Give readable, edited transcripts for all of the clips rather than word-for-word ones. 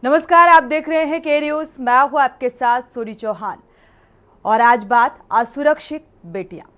नमस्कार, आप देख रहे हैं के न्यूज। मैं हूं आपके साथ सूरी चौहान और आज बात असुरक्षित बेटियां।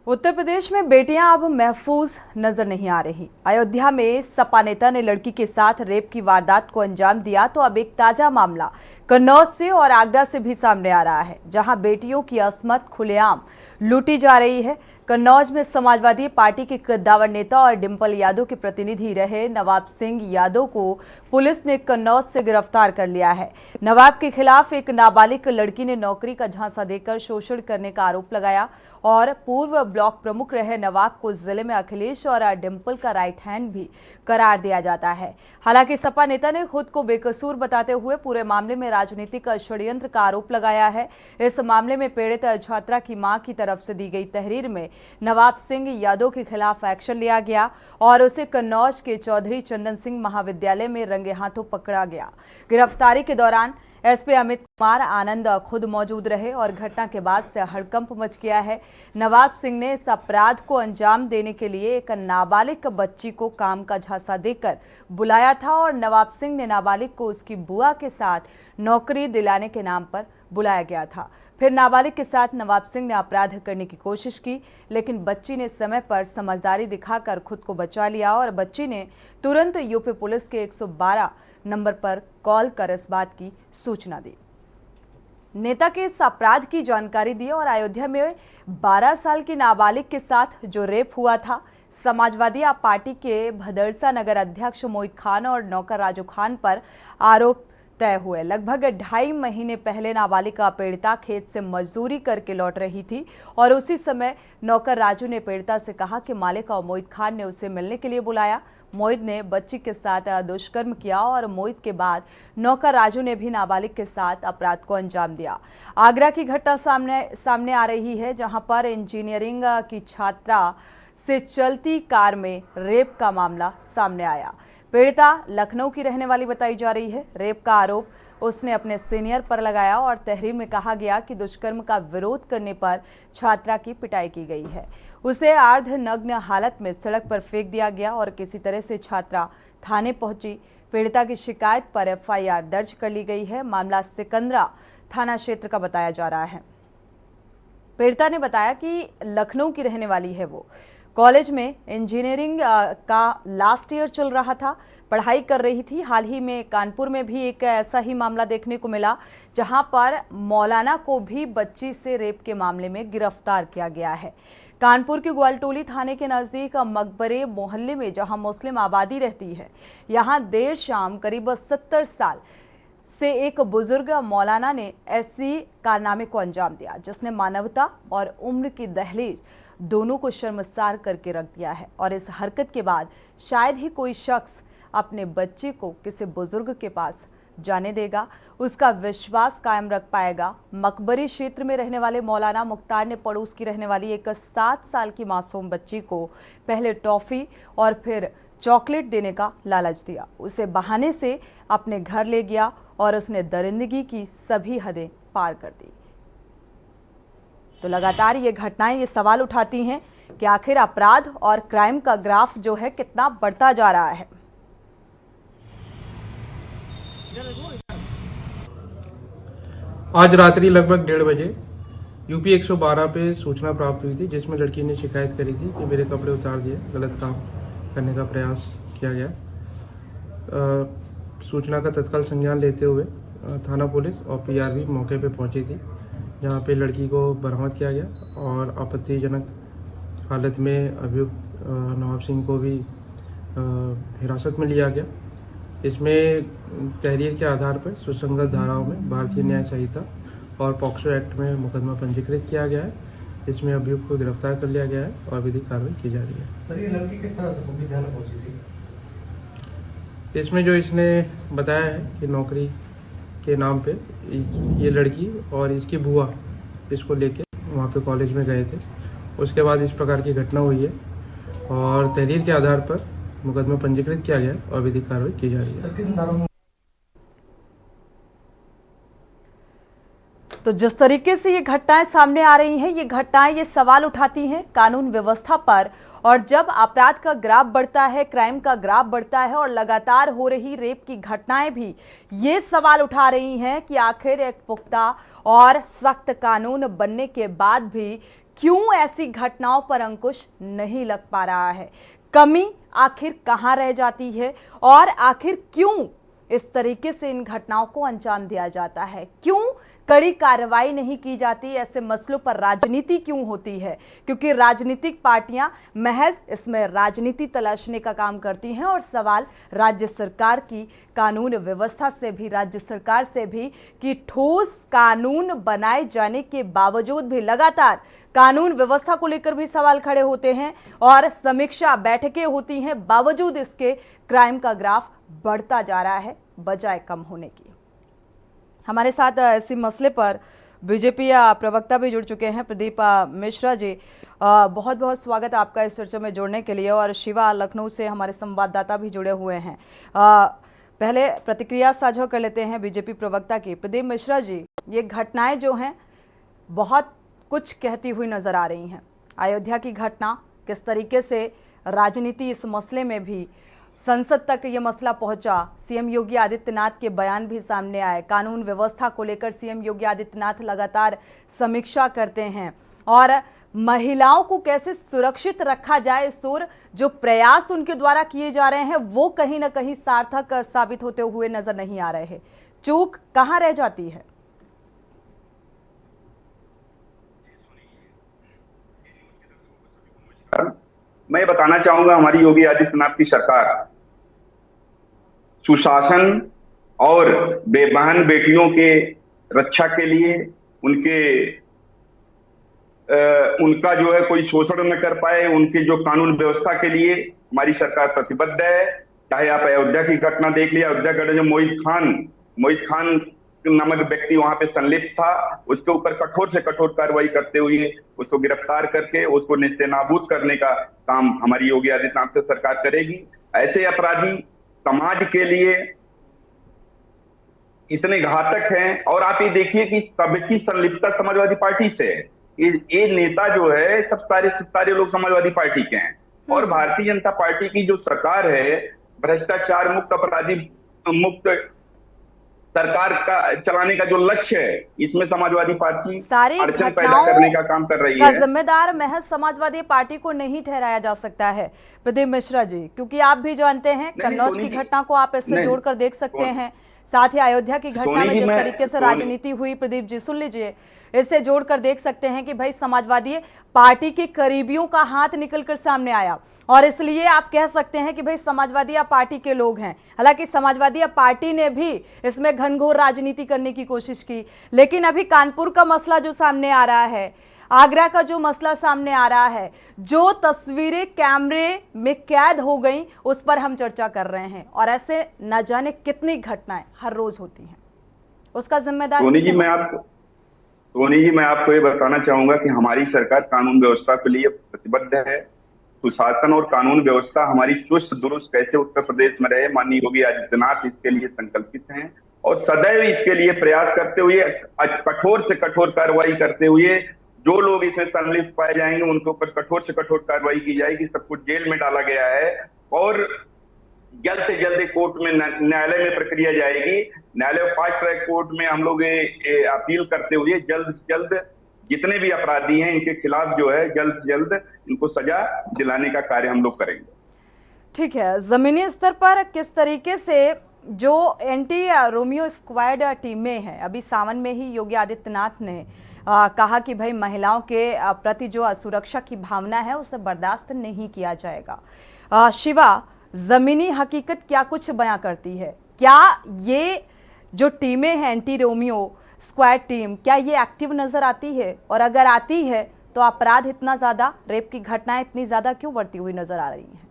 उत्तर प्रदेश में बेटियां अब महफूज नजर नहीं आ रही। अयोध्या में सपा नेता ने लड़की के साथ रेप की वारदात को अंजाम दिया तो अब एक ताजा मामला कन्नौज से और आगरा से भी सामने आ रहा है, जहां बेटियों की अस्मत खुलेआम लूटी जा रही है। कन्नौज में समाजवादी पार्टी के कद्दावर नेता और डिंपल यादव के प्रतिनिधि रहे नवाब सिंह यादव को पुलिस ने कन्नौज से गिरफ्तार कर लिया है। नवाब के खिलाफ एक नाबालिग लड़की ने नौकरी का झांसा देकर शोषण करने का आरोप लगाया और पूर्व ब्लॉक प्रमुख रहे नवाब को जिले में अखिलेश और डिंपल का राइट हैंड भी करार दिया जाता है। हालांकि सपा नेता ने खुद को बेकसूर बताते हुए पूरे मामले में राजनीतिक षड्यंत्र का आरोप लगाया है। इस मामले में पीड़ित छात्रा की मां की तरफ से दी गई तहरीर में नवाब सिंह यादव के खिलाफ एक्शन लिया गया और उसे कन्नौज के चौधरी चंदन सिंह महाविद्यालय में रंगे हाथों पकड़ा गया। गिरफ्तारी के दौरान एसपी अमित कुमार आनंद खुद मौजूद रहे और घटना के बाद से हड़कंप मच गया है। नवाब सिंह ने इस अपराध को अंजाम देने के लिए एक नाबालिग बच्ची को काम का झांसा देकर बुलाया था और नवाब सिंह ने नाबालिग को उसकी बुआ के साथ नौकरी दिलाने के नाम पर बुलाया गया था। फिर नाबालिग के साथ नवाब सिंह ने अपराध करने की कोशिश की, लेकिन बच्ची ने समय पर समझदारी दिखाकर खुद को बचा लिया और बच्ची ने तुरंत यूपी पुलिस के 112 नंबर पर कॉल कर इस बात की सूचना दी। नेता के इस अपराध की जानकारी दी और अयोध्या में 12 साल की नाबालिग के साथ जो रेप हुआ था, समाजवादी पार्टी के भदरसा नगर अध्यक्ष मोहित खान और नौकर राजू खान पर आरोप तय हुए। लगभग 2.5 महीने पहले नाबालिग पीड़िता खेत से मजदूरी करके लौट रही थी और उसी समय नौकर राजू ने पीड़िता से कहा कि मालिक और मोहित खान ने उसे मिलने के लिए बुलाया। मोहित ने बच्ची के साथ दुष्कर्म किया और मोहित के बाद नौकर राजू ने भी नाबालिग के साथ अपराध को अंजाम दिया। आगरा की घटना सामने आ रही है, जहां पर इंजीनियरिंग की छात्रा से चलती कार में रेप का मामला सामने आया। पीड़िता लखनऊ की रहने वाली बताई जा रही है। रेप का आरोप उसने अपने सीनियर पर लगाया और तहरीर में कहा गया कि दुष्कर्म का विरोध करने पर छात्रा की पिटाई की गई है। उसे अर्धनग्न हालत में सड़क पर फेंक दिया गया और किसी तरह से छात्रा थाने पहुंची। पीड़िता की शिकायत पर एफआईआर दर्ज कर ली गई है। मामला सिकंदरा थाना क्षेत्र का बताया जा रहा है। पीड़िता ने बताया कि लखनऊ की रहने वाली है। वो कॉलेज में इंजीनियरिंग का लास्ट ईयर चल रहा था, पढ़ाई कर रही थी। हाल ही में कानपुर में भी एक ऐसा ही मामला देखने को मिला, जहां पर मौलाना को भी बच्ची से रेप के मामले में गिरफ्तार किया गया है। कानपुर के ग्वालटोली थाने के नजदीक मकबरे मोहल्ले में जहां मुस्लिम आबादी रहती है, यहां देर शाम करीब 70 साल से एक बुजुर्ग मौलाना ने ऐसी कारनामे को अंजाम दिया, जिसने मानवता और उम्र की दहलीज दोनों को शर्मसार करके रख दिया है। और इस हरकत के बाद शायद ही कोई शख्स अपने बच्चे को किसी बुजुर्ग के पास जाने देगा, उसका विश्वास कायम रख पाएगा। मकबरी क्षेत्र में रहने वाले मौलाना मुख्तार ने पड़ोस की रहने वाली एक 7 साल की मासूम बच्ची को पहले टॉफी और फिर चॉकलेट देने का लालच दिया। उसे बहाने से अपने घर ले गया और उसने दरिंदगी की सभी हदें पार कर दी। तो लगातार ये घटनाएं ये सवाल उठाती हैं कि आखिर अपराध और क्राइम का ग्राफ जो है कितना बढ़ता जा रहा है। आज रात्रि लगभग 1:30 बजे यूपी 112 पे सूचना प्राप्त हुई थी, जिसमें लड़की ने शिकायत करी थी कि मेरे कपड़े उतार दिए, गलत काम करने का प्रयास किया गया। सूचना का तत्काल संज्ञान लेते हुए थाना पुलिस और पीआरवी मौके पे पहुंची थी, जहां पे लड़की को बरामद किया गया और आपत्तिजनक हालत में अभियुक्त नवाब सिंह को भी हिरासत में लिया गया। इसमें तहरीर के आधार पर सुसंगत धाराओं में भारतीय न्याय संहिता और पॉक्सो एक्ट में मुकदमा पंजीकृत किया गया है। इसमें अभियुक्त को गिरफ्तार कर लिया गया है और विधिक कार्रवाई की जा रही है। सर, ये लड़की किस तरह से पुलिस थाने पहुंची थी? इसमें जो इसने बताया है कि नौकरी के नाम पे ये लड़की और इसकी बुआ इसको लेके वहाँ पे कॉलेज में गए थे। उसके बाद इस प्रकार की घटना हुई है और तहरीर के आधार पर मुकदमा पंजीकृत किया गया और विधिक कार्रवाई की जा रही है। सर किन धाराओं में तो जिस तरीके से ये घटनाएं सामने आ रही हैं, ये घटनाएं ये सवाल उठाती हैं कानून व्यवस्था पर। और जब अपराध का ग्राफ बढ़ता है, क्राइम का ग्राफ बढ़ता है और लगातार हो रही रेप की घटनाएं भी ये सवाल उठा रही हैं कि आखिर एक पुख्ता और सख्त कानून बनने के बाद भी क्यों ऐसी घटनाओं पर अंकुश नहीं लग पा रहा है। कमी आखिर कहां रह जाती है और आखिर क्यों इस तरीके से इन घटनाओं को अंजाम दिया जाता है, क्यों कड़ी कार्रवाई नहीं की जाती, ऐसे मसलों पर राजनीति क्यों होती है। क्योंकि राजनीतिक पार्टियां महज इसमें राजनीति तलाशने का काम करती हैं और सवाल राज्य सरकार की कानून व्यवस्था से भी, राज्य सरकार से भी कि ठोस कानून बनाए जाने के बावजूद भी लगातार कानून व्यवस्था को लेकर भी सवाल खड़े होते हैं और समीक्षा बैठकें होती हैं, बावजूद इसके क्राइम का ग्राफ बढ़ता जा रहा है बजाय कम होने की। हमारे साथ इसी मसले पर बीजेपी प्रवक्ता भी जुड़ चुके हैं, प्रदीप मिश्रा जी। बहुत बहुत स्वागत आपका इस चर्चा में जुड़ने के लिए। और शिवा लखनऊ से हमारे संवाददाता भी जुड़े हुए हैं। पहले प्रतिक्रिया साझा कर लेते हैं बीजेपी प्रवक्ता की। प्रदीप मिश्रा जी, ये घटनाएं जो हैं बहुत कुछ कहती हुई नजर आ रही हैं। अयोध्या की घटना, किस तरीके से राजनीति इस मसले में भी, संसद तक ये मसला पहुंचा, सीएम योगी आदित्यनाथ के बयान भी सामने आए, कानून व्यवस्था को लेकर सीएम योगी आदित्यनाथ लगातार समीक्षा करते हैं और महिलाओं को कैसे सुरक्षित रखा जाए, इस ओर जो प्रयास उनके द्वारा किए जा रहे हैं वो कहीं ना कहीं सार्थक साबित होते हुए नजर नहीं आ रहे हैं। चूक कहां रह जाती है? मैं बताना चाहूंगा, हमारी योगी आदित्यनाथ की सरकार सुशासन और बहन बेटियों के रक्षा के लिए उनका जो है कोई शोषण न कर पाए, उनके जो कानून व्यवस्था के लिए हमारी सरकार प्रतिबद्ध है। चाहे आप अयोध्या की घटना देख लिया, अयोध्या का जो मोहित खान नामक व्यक्ति वहां पे संलिप्त था, उसके ऊपर कठोर से कठोर कार्रवाई करते हुए उसको गिरफ्तार करके उसको नेस्तनाबूद करने का काम हमारी योगी आदित्यनाथ से सरकार करेगी। ऐसे अपराधी समाज के लिए इतने घातक हैं। और आप ये देखिए कि सबकी संलिप्तता समाजवादी पार्टी से है। ये नेता जो है सब सारे लोग समाजवादी पार्टी के हैं। और भारतीय जनता पार्टी की जो सरकार है, भ्रष्टाचार मुक्त, अपराधी मुक्त सरकार का चलाने का जो लक्ष्य है, इसमें समाजवादी पार्टी सारी अड़चन पैदा करने का काम कर रही है। जिम्मेदार महज समाजवादी पार्टी को नहीं ठहराया जा सकता है प्रदीप मिश्रा जी, क्योंकि आप भी जानते हैं कन्नौज की घटना को आप इससे जोड़कर देख सकते हैं, साथ ही अयोध्या की घटना में जिस तरीके से राजनीति हुई, प्रदीप जी सुन लीजिए, इससे जोड़कर देख सकते हैं कि भाई समाजवादी पार्टी के करीबियों का हाथ निकलकर सामने आया और इसलिए आप कह सकते हैं कि भाई समाजवादी पार्टी के लोग हैं। हालांकि समाजवादी पार्टी ने भी इसमें घनघोर राजनीति करने की कोशिश की, लेकिन अभी कानपुर का मसला जो सामने आ रहा है, आगरा का जो मसला सामने आ रहा है, जो तस्वीरें कैमरे में कैद हो गई, उस पर हम चर्चा कर रहे हैं। और ऐसे न जाने कितनी घटनाएं हर रोज होती हैं, उसका जिम्मेदार सोनी जी मैं आपको ये बताना चाहूंगा कि हमारी सरकार कानून व्यवस्था के लिए प्रतिबद्ध है। सुशासन और कानून व्यवस्था हमारी चुस्त दुरुस्त कैसे उत्तर प्रदेश में रहे, माननीय योगी आदित्यनाथ इसके लिए संकल्पित हैं और सदैव इसके लिए प्रयास करते हुए, कठोर से कठोर कार्रवाई करते हुए, जो लोग इसमें संलिप्त पाए जाएंगे उनके ऊपर कठोर से कठोर कार्रवाई की जाएगी। सबको जेल में डाला गया है और जल्द से जल्द कोर्ट में, न्यायालय में प्रक्रिया जाएगी। न्यायालय फास्ट ट्रैक कोर्ट में हम लोग अपील करते हुए जल्द से जल्द जितने भी अपराधी हैं इनके खिलाफ जो है जल्द से जल्द इनको सजा दिलाने का कार्य हम लोग करेंगे। ठीक है, जमीनी स्तर पर किस तरीके से जो एंटी रोमियो स्क्वाड टीमें हैं, अभी सावन में ही योगी आदित्यनाथ ने कहा कि भाई महिलाओं के प्रति जो असुरक्षा की भावना है उसे बर्दाश्त नहीं किया जाएगा। शिवा, जमीनी हकीकत क्या कुछ बयां करती है? क्या ये जो टीमें हैं एंटी रोमियो स्क्वाड टीम, क्या ये एक्टिव नजर आती है? और अगर आती है तो अपराध इतना ज्यादा, रेप की घटनाएं इतनी ज्यादा क्यों बढ़ती हुई नजर आ रही हैं?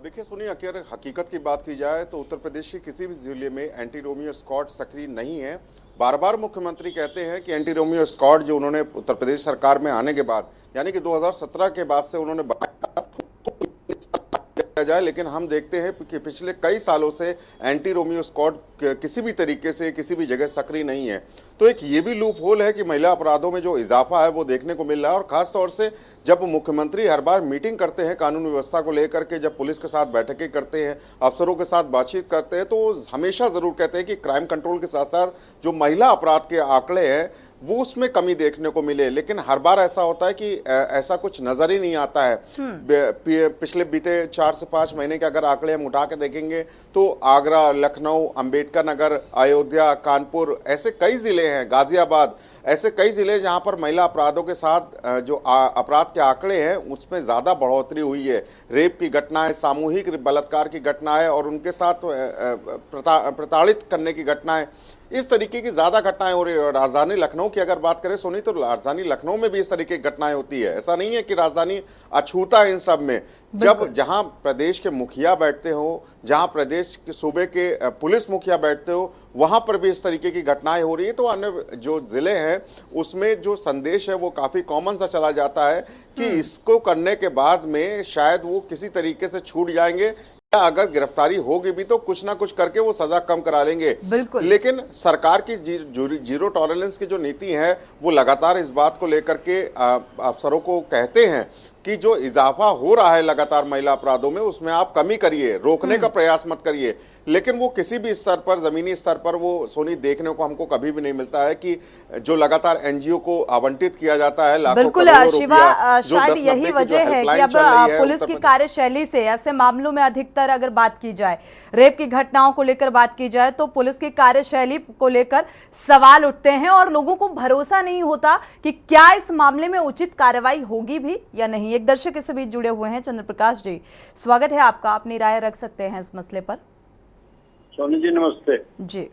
देखिए सुनिए, अगर हकीकत की बात की जाए तो उत्तर प्रदेश के किसी भी जिले में एंटी रोमियो स्क्वाड सक्रिय नहीं है बार बार मुख्यमंत्री कहते हैं कि एंटी रोमियो स्क्वाड जो उन्होंने उत्तर प्रदेश सरकार में आने के बाद यानी कि 2017 के बाद से उन्होंने किया जाए, लेकिन हम देखते हैं कि पिछले कई सालों से एंटी रोमियो स्क्वाड किसी भी तरीके से किसी भी जगह सक्रिय नहीं है। तो एक ये भी लूप होल है कि महिला अपराधों में जो इजाफा है वो देखने को मिल रहा है। और खास तौर से जब मुख्यमंत्री हर बार मीटिंग करते हैं कानून व्यवस्था को लेकर के, जब पुलिस के साथ बैठकें करते हैं, अफसरों के साथ बातचीत करते हैं, तो हमेशा जरूर कहते हैं कि क्राइम कंट्रोल के साथ साथ जो महिला अपराध के आंकड़े हैं वो उसमें कमी देखने को मिले। लेकिन हर बार ऐसा होता है कि ऐसा कुछ नजर ही नहीं आता है। पिछले बीते 4 से 5 महीने के अगर आंकड़े हम उठा के देखेंगे तो आगरा, लखनऊ, अंबेडकर नगर, अयोध्या, कानपुर, ऐसे कई जिले हैं, गाजियाबाद, ऐसे कई जिले जहां पर महिला अपराधों के साथ जो अपराध के आंकड़े हैं उसमें ज्यादा बढ़ोतरी हुई है। रेप की घटनाएं, सामूहिक बलात्कार की घटनाएं और उनके साथ प्रताड़ित करने की घटनाएं, इस तरीके की ज्यादा घटनाएं हो रही है। राजधानी लखनऊ की अगर बात करें सोनी, तो राजधानी लखनऊ में भी इस तरीके की घटनाएं होती है। ऐसा नहीं है कि राजधानी अछूता है इन सब में। जब जहां प्रदेश के मुखिया बैठते हो, जहां प्रदेश के सूबे के पुलिस मुखिया बैठते हो, वहां पर भी इस तरीके की घटनाएं हो रही है। तो अन्य जो जिले हैं उसमें जो संदेश है वो काफी कॉमन सा चला जाता है कि इसको करने के बाद में शायद वो किसी तरीके से छूट जाएंगे, अगर गिरफ्तारी होगी भी तो कुछ ना कुछ करके वो सजा कम करा लेंगे। बिल्कुल। लेकिन सरकार की जीरो टॉलरेंस की जो नीति है वो लगातार इस बात को लेकर के अफसरों को कहते हैं कि जो इजाफा हो रहा है लगातार महिला अपराधों में उसमें आप कमी करिए, रोकने का प्रयास मत करिए। लेकिन वो किसी भी स्तर पर, जमीनी स्तर पर वो सोनी देखने को हमको कभी भी नहीं मिलता है कि जो लगातार एनजीओ को आवंटित किया जाता है लाखों बिल्कुल शिवा, शायद यही वजह है कि अब पुलिस की कार्यशैली से ऐसे मामलों में अधिकतर अगर बात की जाए, रेप की घटनाओं को लेकर बात की जाए, तो पुलिस की कार्यशैली को लेकर सवाल उठते हैं और लोगों को भरोसा नहीं होता कि क्या इस मामले में उचित कार्रवाई होगी भी या नहीं। एक दर्शक इस बीच जुड़े हुए हैं, चंद्र प्रकाश जी, स्वागत है आपका, अपनी राय रख सकते हैं इस मसले पर। सोनी जी नमस्ते जी,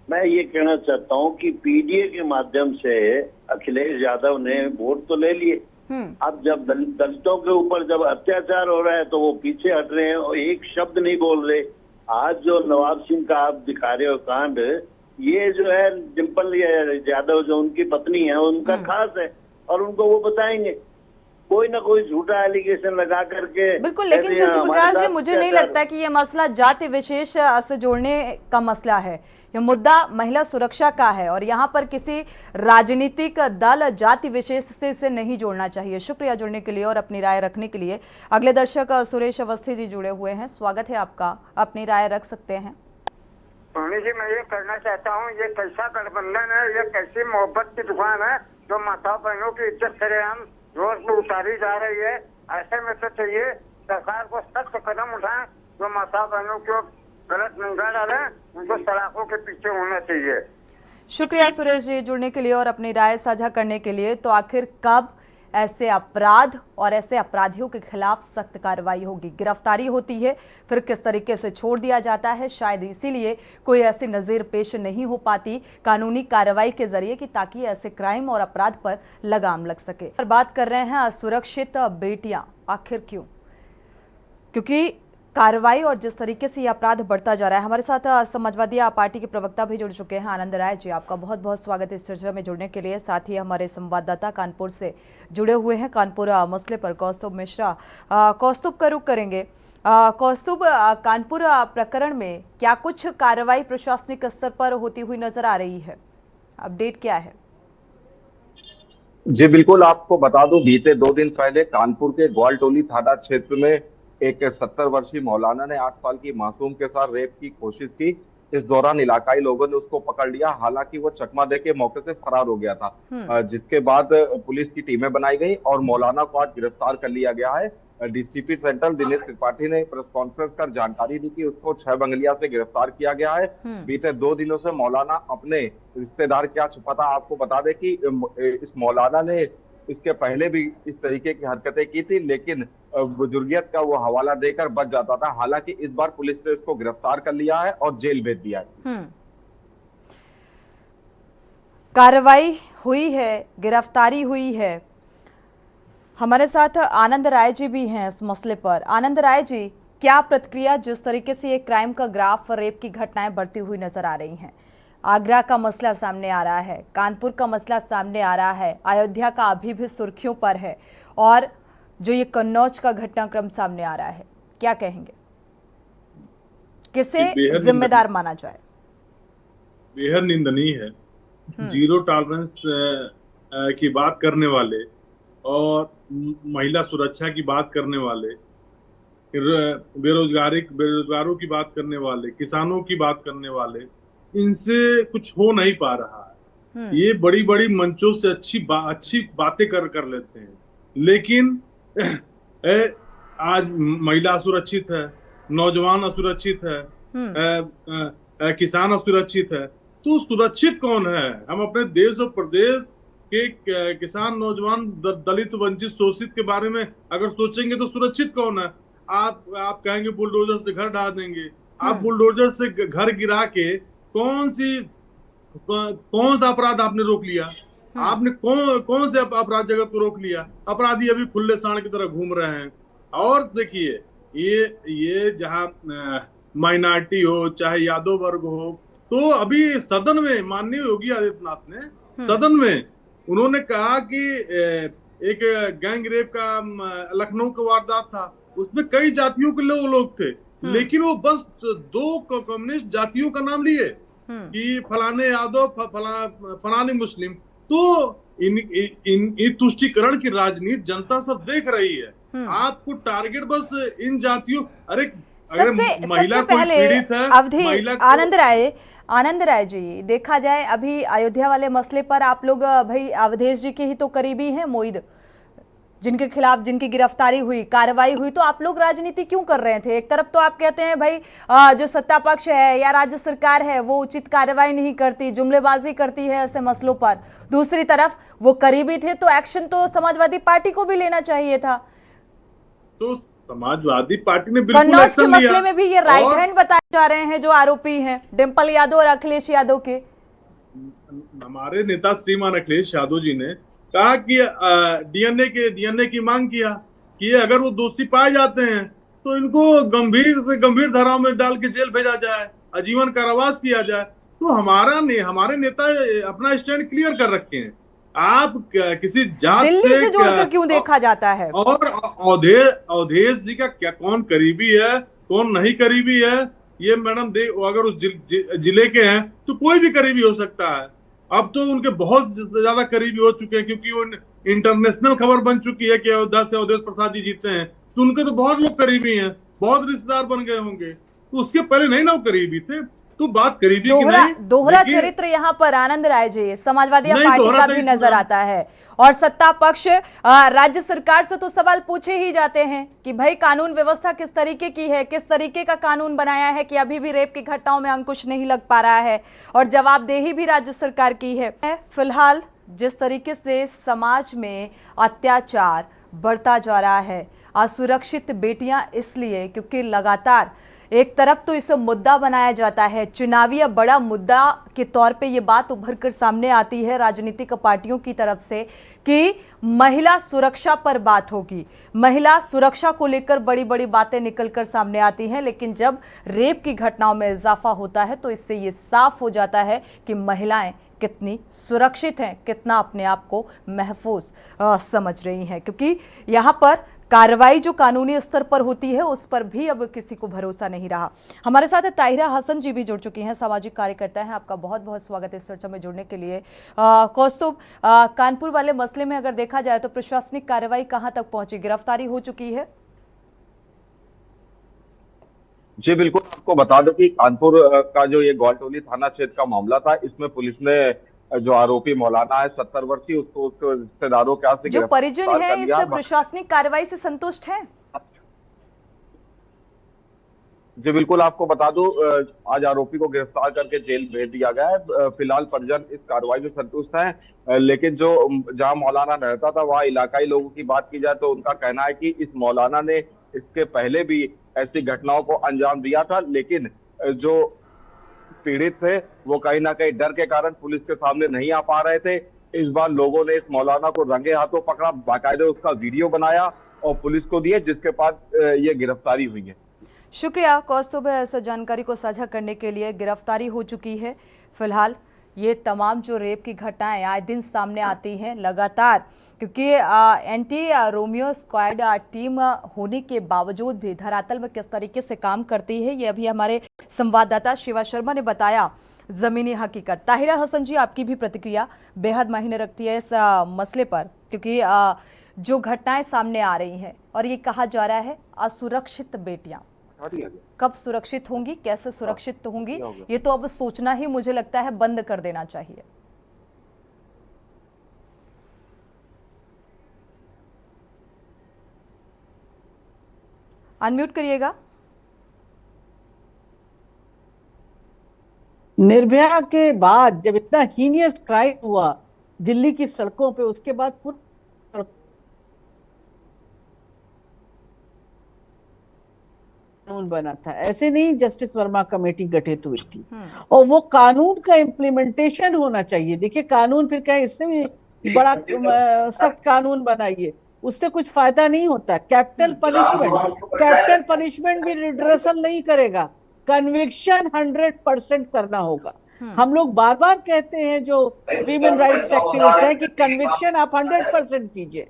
मैं ये कहना चाहता हूँ कि पीडीए के माध्यम से अखिलेश यादव ने वोट तो ले लिए, अब जब दलितों के ऊपर जब अत्याचार हो रहा है तो वो पीछे हट रहे हैं और एक शब्द नहीं बोल रहे। आज जो नवाब सिंह का आप दिखा रहे हो कांड, ये जो है डिम्पल यादव जो उनकी पत्नी है उनका खास है और उनको वो बताएंगे, कोई ना कोई झूठा एलिगेशन लगा करके। बिल्कुल, लेकिन चंद्र प्रकाश जी, मुझे नहीं लगता कि ये मसला जाति विशेष से जोड़ने का मसला है। ये मुद्दा महिला सुरक्षा का है और यहाँ पर किसी राजनीतिक दल, जाति विशेष से इसे नहीं जोड़ना चाहिए। शुक्रिया जुड़ने के लिए और अपनी राय रखने के लिए। अगले दर्शक सुरेश अवस्थी जी जुड़े हुए हैं, स्वागत है आपका, अपनी राय रख सकते हैं। सोनी जी, मैं ये कहना चाहता हूँ, ये कैसा गठबंधन है, ये कैसी मोहब्बत की दुकान है जो माता बहनों की इज्जत सरेआम रोज में उतारी जा रही है। ऐसे में तो चाहिए सरकार को सख्त कदम उठाएं, जो माता बहनों को गलत निगाह डाले, उनको सलाखों के पीछे होना चाहिए। शुक्रिया सुरेश जी जुड़ने के लिए और अपनी राय साझा करने के लिए। तो आखिर कब ऐसे अपराध और ऐसे अपराधियों के खिलाफ सख्त कार्रवाई होगी, गिरफ्तारी होती है, फिर किस तरीके से छोड़ दिया जाता है? शायद इसीलिए कोई ऐसी नज़ीर पेश नहीं हो पाती कानूनी कार्रवाई के जरिए कि ताकि ऐसे क्राइम और अपराध पर लगाम लग सके। और बात कर रहे हैं असुरक्षित बेटियां, आखिर क्यों? क्योंकि कार्रवाई और जिस तरीके से ये अपराध बढ़ता जा रहा है। हमारे साथ समाजवादी पार्टी के प्रवक्ता भी जुड़ चुके हैं, आनंद राय जी, आपका बहुत बहुत स्वागत है इस चर्चा में जुड़ने के लिए। साथ ही हमारे संवाददाता कानपुर से जुड़े हुए हैं, कानपुर मसले पर कौस्तुभ मिश्रा। कौस्तुभ का रुख करेंगे। कौस्तुभ, कानपुर प्रकरण में क्या कुछ कार्रवाई प्रशासनिक स्तर पर होती हुई नजर आ रही है? अपडेट क्या है? जी बिल्कुल, आपको बता दूं, बीते 2 दिन पहले कानपुर के ग्वालटोली थाना क्षेत्र में एक 70 वर्षीय मौलाना ने 8 साल की मासूम के साथ रेप की कोशिश की। इस दौरान इलाकाई लोगों ने उसको पकड़ लिया, हालांकि वो चकमा देके मौके से फरार हो गया था। जिसके बाद पुलिस की टीमें बनाई गई और मौलाना को आज गिरफ्तार कर लिया गया है। डीसीपी सेंट्रल दिनेश त्रिपाठी ने प्रेस कॉन्फ्रेंस कर जानकारी दी कि उसको 6 बंगलिया से गिरफ्तार किया गया है। बीते 2 दिनों से मौलाना अपने रिश्तेदार क्या छुपाता, आपको बता दें कि इस मौलाना ने इसके पहले भी इस तरीके की hरकतें की थी, लेकिन बुजुर्गियत का वो हवाला देकर बच जाता था। हालांकि इस बार पुलिस ने इसको गिरफ्तार कर लिया है और जेल भेज दिया है। कार्रवाई हुई है, गिरफ्तारी हुई है। हमारे साथ आनंद राय जी भी हैं इस मसले पर। आनंद राय जी, क्या प्रतिक्रिया, जिस तरीके से ये क्राइम का ग्राफ, रेप की घटनाएं बढ़ती हुई नजर आ रही हैं, आगरा का मसला सामने आ रहा है, कानपुर का मसला सामने आ रहा है, अयोध्या का अभी भी सुर्खियों पर है और जो ये कन्नौज का घटनाक्रम सामने आ रहा है, क्या कहेंगे? किसे जिम्मेदार माना जाए? बेहद निंदनीय है। जीरो टॉलरेंस की बात करने वाले और महिला सुरक्षा की बात करने वाले, बेरोजगारों की बात करने वाले, किसानों की बात करने वाले, इनसे कुछ हो नहीं पा रहा है। ये बड़ी बड़ी मंचों से अच्छी बातें कर लेते हैं, लेकिन आज महिला असुरक्षित है, नौजवान असुरक्षित है, किसान असुरक्षित है, तो सुरक्षित कौन है? हम अपने देश और प्रदेश के किसान, नौजवान, दलित, वंचित, शोषित के बारे में अगर सोचेंगे तो सुरक्षित कौन है? आप कहेंगे बुलडोजर से घर ढा देंगे। आप बुलडोजर से घर गिरा के कौन सा अपराध आपने रोक लिया? आपने कौन से अपराध जगत को रोक लिया? अपराधी अभी खुले सांड की तरह घूम रहे हैं। और देखिए, ये जहां माइनॉरिटी हो चाहे यादव वर्ग हो, तो अभी सदन में माननीय योगी आदित्यनाथ ने सदन में उन्होंने कहा कि एक गैंग रेप का लखनऊ का वारदात था, उसमें कई जातियों के लोग थे, लेकिन वो बस 2 कम्युनिस्ट जातियों का नाम लिए कि फलाने यादव, फलाने मुस्लिम। तो इन तुष्टीकरण की राजनीति जनता सब देख रही है। आपको टारगेट बस इन जातियों, अरे अगर महिला कोई पीड़ित है, अवधि आनंद राय जी, देखा जाए अभी अयोध्या वाले मसले पर आप लोग भाई अवधेश जी के ही तो करीबी हैं, मोहित, जिनके खिलाफ जिनकी गिरफ्तारी हुई, कार्रवाई हुई, तो आप लोग राजनीति क्यों कर रहे थे? एक तरफ तो आप कहते हैं भाई जो सत्ता पक्ष है या राज्य सरकार है वो उचित कार्रवाई नहीं करती, जुमलेबाजी करती है ऐसे मसलों पर, दूसरी तरफ वो करीबी थे तो एक्शन तो समाजवादी पार्टी को भी लेना चाहिए था। तो समाजवादी पार्टी ने बिल्कुल एक्शन लिया। मसले में भी ये राइट हैंड बताए जा रहे हैं जो आरोपी हैं, डिम्पल यादव और अखिलेश यादव के। हमारे नेता श्रीमान अखिलेश यादव जी ने कहा कि डीएनए की मांग किया कि अगर वो दोषी पाए जाते हैं तो इनको गंभीर से गंभीर धाराओं में डाल के जेल भेजा जाए, आजीवन कारावास किया जाए। तो हमारे नेता अपना स्टैंड क्लियर कर रखे हैं। आप किसी जात से जोड़कर क्यों देखा जाता है? और अवधेश जी का क्या, कौन करीबी है कौन नहीं करीबी है, ये मैडम अगर उस जिले के हैं तो कोई भी करीबी हो सकता है। अब तो उनके बहुत ज्यादा करीबी हो चुके हैं, क्योंकि वो इंटरनेशनल खबर बन चुकी है कि अयोध्या से अवधेश प्रसाद जी जीते हैं, तो उनके तो बहुत लोग करीबी हैं, बहुत रिश्तेदार बन गए होंगे। तो उसके पहले नहीं ना वो करीबी थे, तो बात करीबी की नहीं। दोहरा चरित्र यहाँ पर आनंद राय जी समाजवादी पार्टी का भी नजर आता है, और सत्ता पक्ष राज्य सरकार से तो सवाल पूछे ही जाते हैं कि भाई कानून व्यवस्था किस तरीके की है, किस तरीके का कानून बनाया है कि अभी भी रेप की घटनाओं में अंकुश नहीं लग पा रहा है, और जवाबदेही भी राज्य सरकार की है। फिलहाल जिस तरीके से समाज में अत्याचार बढ़ता जा रहा है, असुरक्षित बेटियां इसलिए क्योंकि लगातार एक तरफ तो इसे मुद्दा बनाया जाता है, चुनावी या बड़ा मुद्दा के तौर पे ये बात उभर कर सामने आती है राजनीतिक पार्टियों की तरफ से कि महिला सुरक्षा पर बात होगी, महिला सुरक्षा को लेकर बड़ी बड़ी बातें निकलकर सामने आती हैं, लेकिन जब रेप की घटनाओं में इजाफा होता है तो इससे ये साफ हो जाता है कि महिलाएं कितनी सुरक्षित हैं, कितना अपने आप को महफूज समझ रही हैं, क्योंकि यहाँ पर कार्रवाई जो कानूनी स्तर पर होती है उस पर भी अब किसी को भरोसा नहीं रहा। हमारे साथ ताहिरा हसन जी भी जुड़ चुकी हैं, सामाजिक कार्यकर्ता हैं। आपका बहुत बहुत स्वागत है इस चर्चा में जुड़ने के लिए। कौस्तुभ, कानपुर वाले मसले में अगर देखा जाए तो प्रशासनिक कार्रवाई कहां तक पहुंची, गिरफ्तारी हो चुकी है? जी बिल्कुल, आपको बता दो कि कानपुर का जो ये ग्वालटोली थाना क्षेत्र का मामला था, इसमें पुलिस ने जो आरोपी मौलाना है 70 वर्षीय, उसको उसके रिश्तेदारों के हाथ से जो परिजन है इस प्रशासनिक कार्रवाई से संतुष्ट हैं? जी बिल्कुल, आपको बता दूं आज आरोपी को गिरफ्तार करके जेल भेज दिया गया है। फिलहाल परिजन इस कार्रवाई से संतुष्ट हैं, लेकिन जो जहां मौलाना रहता था वहां इलाकाई लोगों की बात की जाए तो उनका कहना है कि इस मौलाना ने इसके पहले भी ऐसी घटनाओं को अंजाम दिया था, लेकिन जो पीड़ित थे वो कहीं ना कहीं डर के कारण पुलिस के सामने नहीं आ पा रहे थे। इस बार लोगों ने इस मौलाना को रंगे हाथों पकड़ा, बाकायदे उसका वीडियो बनाया और पुलिस को दिए, जिसके बाद ये गिरफ्तारी हुई है। शुक्रिया कौस्तुभ इस जानकारी को साझा करने के लिए। गिरफ्तारी हो चुकी है, फिलहाल ये तमाम जो रेप की घटनाएं आए दिन सामने आती हैं लगातार, क्योंकि एंटी रोमियो स्क्वाड टीम होने के बावजूद भी धरातल में किस तरीके से काम करती है, ये अभी हमारे संवाददाता शिवा शर्मा ने बताया जमीनी हकीकत। ताहिरा हसन जी, आपकी भी प्रतिक्रिया बेहद मायने रखती है इस मसले पर, क्योंकि जो घटनाएं सामने आ रही हैं और ये कहा जा रहा है असुरक्षित बेटियां कब सुरक्षित होंगी, कैसे सुरक्षित होंगी, ये तो अब सोचना ही मुझे लगता है बंद कर देना चाहिए। अनम्यूट करिएगा। निर्भया के बाद जब इतना हीनियस क्राइम हुआ दिल्ली की सड़कों पे, उसके बाद पूरा कानून बना था। ऐसे नहीं जस्टिस वर्मा कमेटी गठित हुई थी, और वो कानून का इम्प्लीमेंटेशन होना चाहिए। देखिए कानून फिर क्या, इससे भी बड़ा सख्त कानून बनाइए, उससे कुछ फायदा नहीं होता। कैपिटल पनिशमेंट भी रिड्रेसल नहीं करेगा, कन्विक्शन 100% करना होगा। हम लोग बार बार कहते हैं जो ह्यूमन राइट्स एक्टिविस्ट हैं कि कन्विक्शन आप 100% कीजिए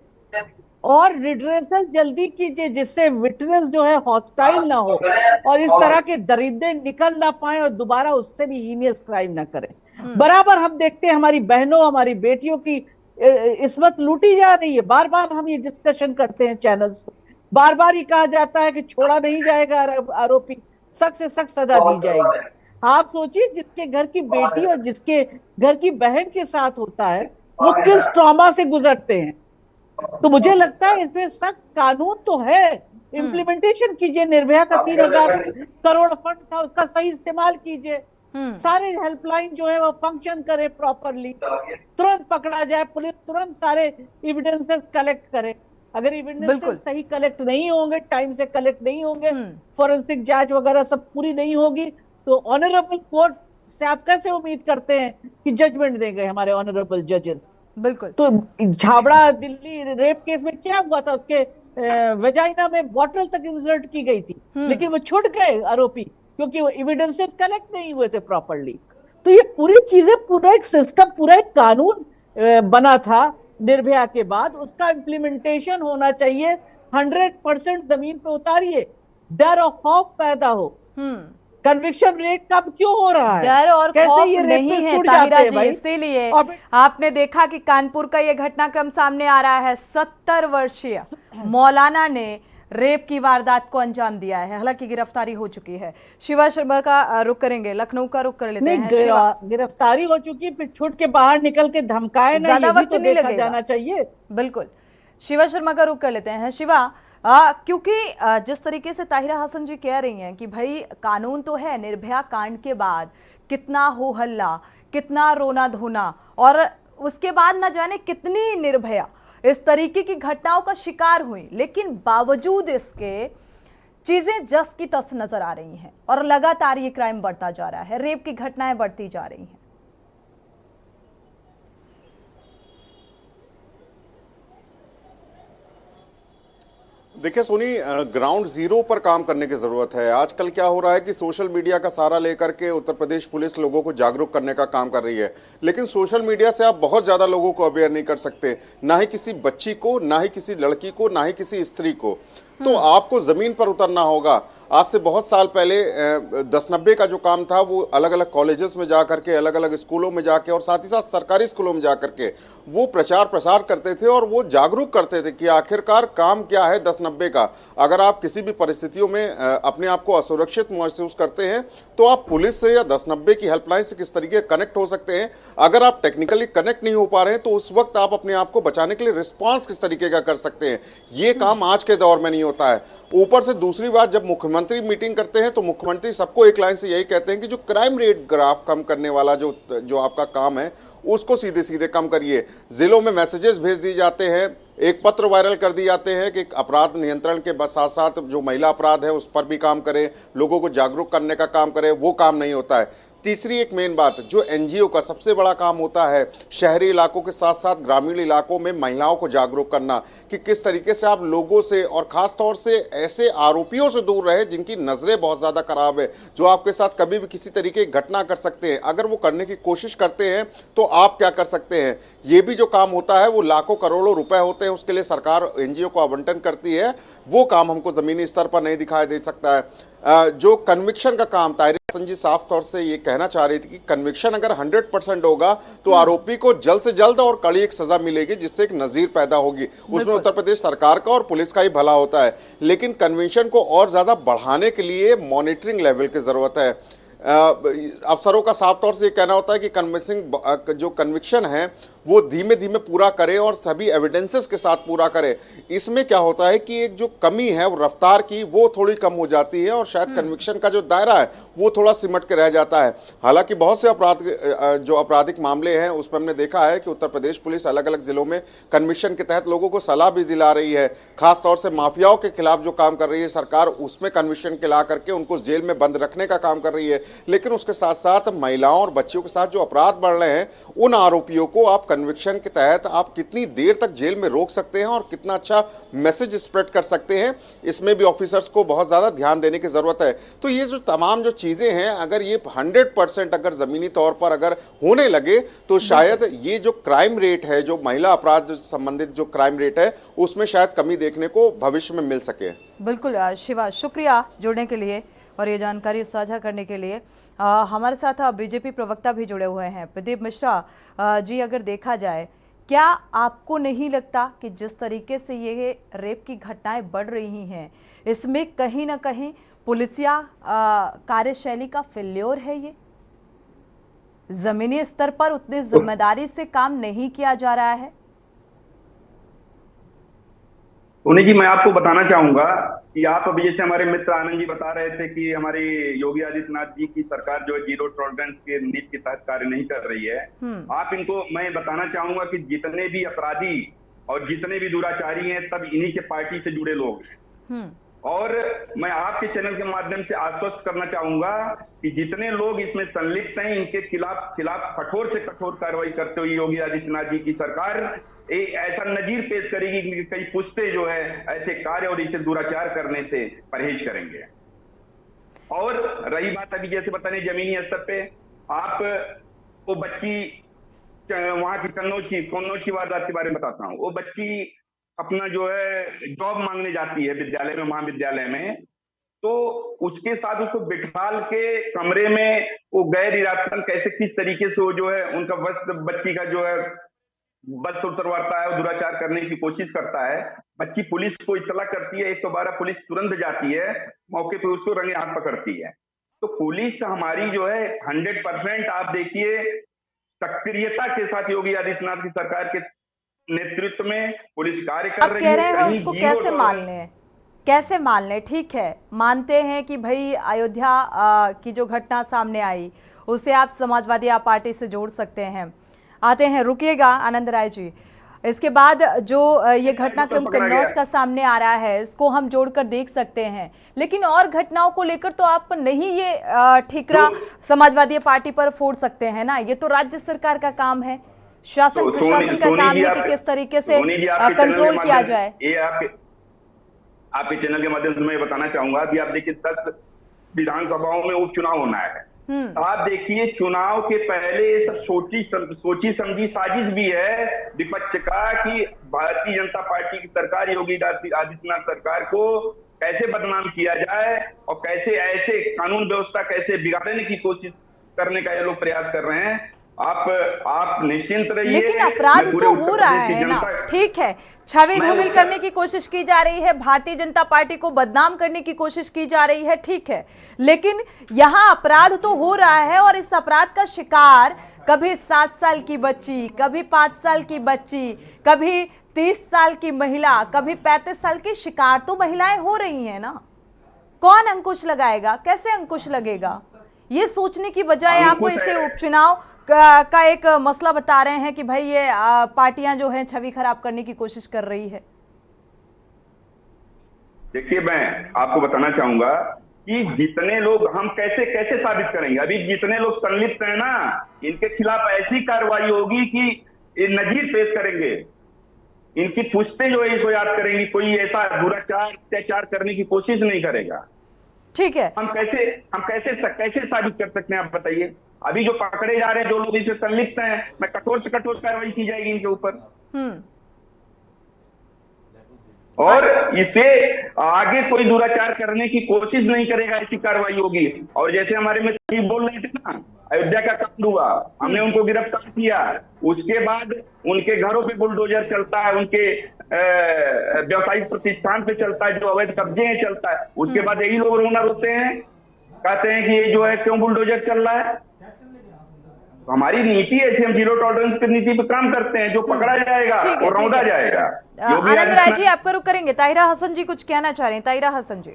और रिड्रेसल जल्दी कीजिए, जिससे विटनेस जो है हॉस्टाइल ना हो और इस तरह के दरिद्रे निकल ना पाए और दोबारा उससे भी हीनियस क्राइम ना करें। बराबर हम देखते हैं हमारी बहनों, हमारी बेटियों की इस्मत लूटी जा रही है। बार बार हम ये डिस्कशन करते हैं चैनल्स पर, बार बार ये कहा जाता है कि छोड़ा नहीं जाएगा आरोपी, सख्त से सख्त सजा दी जाएगी। आप सोचिए जिसके घर की बेटी और जिसके घर की बहन के साथ होता है वो किस ट्रॉमा से गुजरते हैं। तो मुझे लगता है इसमें सख्त कानून तो है, इम्प्लीमेंटेशन कीजिए। निर्भया का 3000 करोड़ फंड था, उसका सही इस्तेमाल कीजिए। सारे हेल्पलाइन जो है वो फंक्शन करे प्रॉपरली, तुरंत पकड़ा जाए, पुलिस तुरंत सारे एविडेंसेस कलेक्ट करे। अगर एविडेंसेस सही कलेक्ट नहीं होंगे, टाइम से कलेक्ट नहीं होंगे, फॉरेंसिक जांच वगैरह सब पूरी नहीं होगी, तो ऑनरेबल कोर्ट से आप कैसे उम्मीद करते हैं कि जजमेंट देंगे हमारे ऑनरेबल जजेस। बिल्कुल। तो झाबड़ा दिल्ली रेप केस में क्या हुआ था, उसके वेजाइना में बॉटल तक इंसर्ट की गई थी, लेकिन वो छूट गए आरोपी क्योंकि वो एविडेंसेस कलेक्ट नहीं हुए थे प्रॉपरली। तो ये पूरी चीजें, पूरा एक सिस्टम, पूरा एक कानून बना था निर्भया के बाद, उसका इम्प्लीमेंटेशन होना चाहिए। 100% जमीन पे उतारिए, डर और खौफ पैदा हो। कन्विक्शन रेट कम क्यों हो रहा है, डर और खौफ नहीं है ताहिरा जी, इसीलिए आपने देखा कि कानपुर का ये घटनाक्रम सामने आ रहा है। 70 वर्षीय मौलाना ने रेप की वारदात को अंजाम दिया है, हालांकि गिरफ्तारी हो चुकी है। शिवा शर्मा का रुख करेंगे, लखनऊ का रुख कर लेते हैं। गिरफ्तारी हो चुकी, फिर छूट के बाहर निकल के धमकाए ना, ये भी तो देखा जाना चाहिए। बिल्कुल, शिवा शर्मा का रुख कर लेते हैं। शिवा, क्योंकि जिस तरीके से ताहिरा हसन जी कह रही हैं कि भाई कानून तो है, निर्भया कांड के बाद कितना हो हल्ला, कितना रोना धोना, और उसके बाद न जाने कितनी निर्भया इस तरीके की घटनाओं का शिकार हुई, लेकिन बावजूद इसके चीजें जस की तस नजर आ रही हैं और लगातार ये क्राइम बढ़ता जा रहा है, रेप की घटनाएं बढ़ती जा रही हैं। देखिए सोनी, ग्राउंड जीरो पर काम करने की जरूरत है। आजकल क्या हो रहा है कि सोशल मीडिया का सहारा लेकर के उत्तर प्रदेश पुलिस लोगों को जागरूक करने का काम कर रही है, लेकिन सोशल मीडिया से आप बहुत ज्यादा लोगों को अवेयर नहीं कर सकते, ना ही किसी बच्ची को, ना ही किसी लड़की को, ना ही किसी स्त्री को। तो आपको जमीन पर उतरना होगा। आज से बहुत साल पहले 1090 का जो काम था वो अलग अलग कॉलेजेस में जाकर के, अलग अलग स्कूलों में जाके और साथ ही साथ सरकारी स्कूलों में जाकर के वो प्रचार प्रसार करते थे और वो जागरूक करते थे कि आखिरकार काम क्या है 1090 का। अगर आप किसी भी परिस्थितियों में अपने आप को असुरक्षित महसूस करते हैं तो आप पुलिस से या 1090 की हेल्पलाइन से किस तरीके कनेक्ट हो सकते हैं। अगर आप टेक्निकली कनेक्ट नहीं हो पा रहे हैं तो उस वक्त आप अपने आप को बचाने के लिए रिस्पॉन्स किस तरीके का कर सकते हैं। ये काम आज के दौर में नहीं होता है। ऊपर से दूसरी बात, जब मुख्यमंत्री मीटिंग करते हैं तो मुख्यमंत्री सबको एक लाइन से यही कहते हैं कि जो क्राइम रेट ग्राफ कम करने वाला जो आपका काम है उसको सीधे सीधे कम करिए। जिलों में मैसेजेस भेज दिए जाते हैं, एक पत्र वायरल कर दिए जाते हैं कि अपराध नियंत्रण के साथ साथ जो महिला अपराध है उस पर भी काम करें, लोगों को जागरूक करने का काम करें, वो काम नहीं होता है। तीसरी एक मेन बात, जो एनजीओ का सबसे बड़ा काम होता है शहरी इलाकों के साथ साथ ग्रामीण इलाकों में महिलाओं को जागरूक करना कि किस तरीके से आप लोगों से और खास तौर से ऐसे आरोपियों से दूर रहे जिनकी नजरें बहुत ज्यादा खराब है, जो आपके साथ कभी भी किसी तरीके की घटना कर सकते हैं। अगर वो करने की कोशिश करते हैं तो आप क्या कर सकते हैं, ये भी जो काम होता है वो लाखों करोड़ों रुपए होते हैं, उसके लिए सरकार एनजीओ को आवंटन करती है, वो काम हमको जमीनी स्तर पर नहीं दिखाई दे सकता है। जो कन्विक्शन का काम, ताहिर हसन जी साफ तौर से ये कहना चाह रही थी कि कन्विक्शन अगर 100% होगा तो आरोपी को जल्द से जल्द और कड़ी एक सजा मिलेगी, जिससे एक नजीर पैदा होगी। उसमें उत्तर प्रदेश सरकार का और पुलिस का ही भला होता है, लेकिन कन्विक्शन को और ज्यादा बढ़ाने के लिए मॉनिटरिंग लेवल की जरूरत है। अफसरों का साफ तौर से ये कहना होता है कि जो कन्विक्शन है वो धीमे धीमे पूरा करे और सभी एविडेंसेस के साथ पूरा करे। इसमें क्या होता है कि एक जो कमी है वो रफ्तार की, वो थोड़ी कम हो जाती है और शायद कन्विक्शन का जो दायरा है वो थोड़ा सिमट के रह जाता है। हालांकि बहुत से जो आपराधिक मामले हैं उसमें हमने देखा है कि उत्तर प्रदेश पुलिस अलग अलग जिलों में कन्विक्शन के तहत लोगों को सलाह भी दिला रही है। खासतौर से माफियाओं के खिलाफ जो काम कर रही है सरकार, उसमें कन्विक्शन के ला करके उनको जेल में बंद रखने का काम कर रही है। लेकिन उसके साथ साथ महिलाओं और बच्चियों के साथ जो अपराध बढ़ रहे हैं, उन आरोपियों को आप कन्विक्शन के तहत आप कितनी देर तक जेल में रोक सकते हैं और कितना अच्छा मैसेज स्प्रेड कर सकते हैं, इसमें भी ऑफिसर्स को बहुत ज्यादा ध्यान देने की जरूरत है। तो ये जो तमाम जो चीजें हैं, अगर ये 100% अगर जमीनी तौर पर अगर होने लगे तो शायद ये जो क्राइम रेट है, जो महिला अपराध संबंधित जो क्राइम रेट है, उसमें शायद कमी देखने को भविष्य में मिल सके। बिल्कुल शिवा, शुक्रिया जुड़ने के लिए और ये जानकारी साझा करने के लिए। हमारे साथ बीजेपी प्रवक्ता भी जुड़े हुए हैं, प्रदीप मिश्रा जी। अगर देखा जाए, क्या आपको नहीं लगता कि जिस तरीके से ये रेप की घटनाएं बढ़ रही हैं, इसमें कहीं ना कहीं पुलिसिया कार्यशैली का फेल्योर है? ये जमीनी स्तर पर उतनी जिम्मेदारी से काम नहीं किया जा रहा है? उन्हीं जी, मैं आपको बताना चाहूंगा कि आप अभी जैसे हमारे मित्र आनंद जी बता रहे थे कि हमारी योगी आदित्यनाथ जी की सरकार जो है जीरो टॉलरेंस के नीति के तहत कार्य नहीं कर रही है। आप इनको, मैं बताना चाहूंगा कि जितने भी अपराधी और जितने भी दुराचारी हैं, सब इन्हीं के पार्टी से जुड़े लोग हैं। और मैं आपके चैनल के माध्यम से आश्वस्त करना चाहूंगा कि जितने लोग इसमें संलिप्त हैं, इनके खिलाफ कठोर से कठोर कार्रवाई करते हुए योगी आदित्यनाथ जी की सरकार ऐसा नजीर पेश करेगी कि कई पुश्ते जो है ऐसे कार्य और इसे दुराचार करने से परहेज करेंगे। और रही बात अभी जैसे बताने जमीनी स्तर पे, आप वो बच्ची वहां की कन्नौज की वारदात के बारे में बताता हूँ। वो बच्ची अपना जो है जॉब मांगने जाती है विद्यालय में, महाविद्यालय में, तो उसके साथ उसको बिठाल के कमरे में वो गैर इरादतन कैसे किस तरीके से वो जो है उनका बच्ची का जो है बस उतरवाता है और दुराचार करने की कोशिश करता है। बच्ची पुलिस को इत्तला करती है, 112 पुलिस तुरंत जाती है, मौके पे उसको रंगे हाथ पकड़ती है। तो पुलिस हमारी जो है 100% आप देखिए सक्रियता के साथ योगी आदित्यनाथ की सरकार के नेतृत्व में पुलिस कार्य कर रही है। आप कह रहे हैं उसको कैसे मान लें, कैसे मान लें? ठीक है, मानते हैं कि भाई अयोध्या की जो घटना सामने आई उसे आप समाजवादी पार्टी से जोड़ सकते हैं। आते हैं, रुकिएगा आनंद राय जी, इसके बाद जो ये घटनाक्रम कन्नौज का सामने आ रहा है, इसको हम जोड़कर देख सकते हैं। लेकिन और घटनाओं को लेकर तो आप नहीं ये ठीकरा समाजवादी पार्टी पर फोड़ सकते हैं ना, ये तो राज्य सरकार का काम है, शासन प्रशासन का काम है कि किस तरीके से कंट्रोल किया जाए। ये आपके चैनल के माध्यम से मैं बताना चाहूंगा कि आप देखिए 10 विधानसभाओं में उपचुनाव होना है। आप देखिए चुनाव के पहले सब सोची समझी साजिश भी है विपक्ष का कि भारतीय जनता पार्टी की सरकार, योगी आदित्यनाथ सरकार को कैसे बदनाम किया जाए और कैसे ऐसे कानून व्यवस्था कैसे बिगाड़ने की कोशिश करने का ये लोग प्रयास कर रहे हैं। आप निश्चिंत रहिए। लेकिन अपराध तो हो रहा है ना, ठीक है, छवि धूमिल करने की कोशिश की जा रही है, भारतीय जनता पार्टी को बदनाम करने की कोशिश की जा रही है, ठीक है, लेकिन यहाँ अपराध तो हो रहा है और इस अपराध का शिकार कभी 7 साल की बच्ची, कभी 5 साल की बच्ची, कभी 30 साल की महिला, कभी 35 साल की शिकार तो महिलाएं हो रही हैं ना। कौन अंकुश लगाएगा, कैसे अंकुश लगेगा? ये सोचने की बजाय आप इसे उपचुनाव का एक मसला बता रहे हैं कि भाई ये पार्टियां जो हैं छवि खराब करने की कोशिश कर रही है। देखिए, मैं आपको बताना चाहूंगा कि जितने लोग, हम कैसे कैसे साबित करेंगे? अभी जितने लोग संलिप्त हैं ना, इनके खिलाफ ऐसी कार्रवाई होगी कि ये नजीर पेश करेंगे, इनकी पुश्तें जो है इसको याद करेंगी, कोई ऐसा दुराचार अत्याचार करने की कोशिश नहीं करेगा। ठीक है, हम कैसे साबित कर सकते हैं, आप बताइए? अभी जो पकड़े जा रहे हैं, जो लोग इससे संलिप्त हैं, मैं कठोर से कठोर कार्रवाई की जाएगी इनके ऊपर। और इसे आगे कोई दुराचार करने की कोशिश नहीं करेगा, ऐसी कार्रवाई होगी। और जैसे हमारे मित्र बोल रहे थे ना, अयोध्या का कांड हुआ, हमने उनको गिरफ्तार किया, उसके बाद उनके घरों पे बुलडोजर चलता है, उनके व्यवसायिक प्रतिष्ठान पे चलता है, जो अवैध कब्जे हैं चलता है, उसके बाद यही लोग रोना रोते हैं, कहते हैं कि ये जो है क्यों बुलडोजर चल रहा है। तो हमारी नीति ऐसी, हम जीरो टॉलरेंस की नीति पे काम करते हैं, जो पकड़ा जाएगा वो रौंदा जाएगा। आनंद राय जी आपका रुख करेंगे। ताहिरा हसन जी कुछ कहना चाह रहे हैं। ताहिरा हसन जी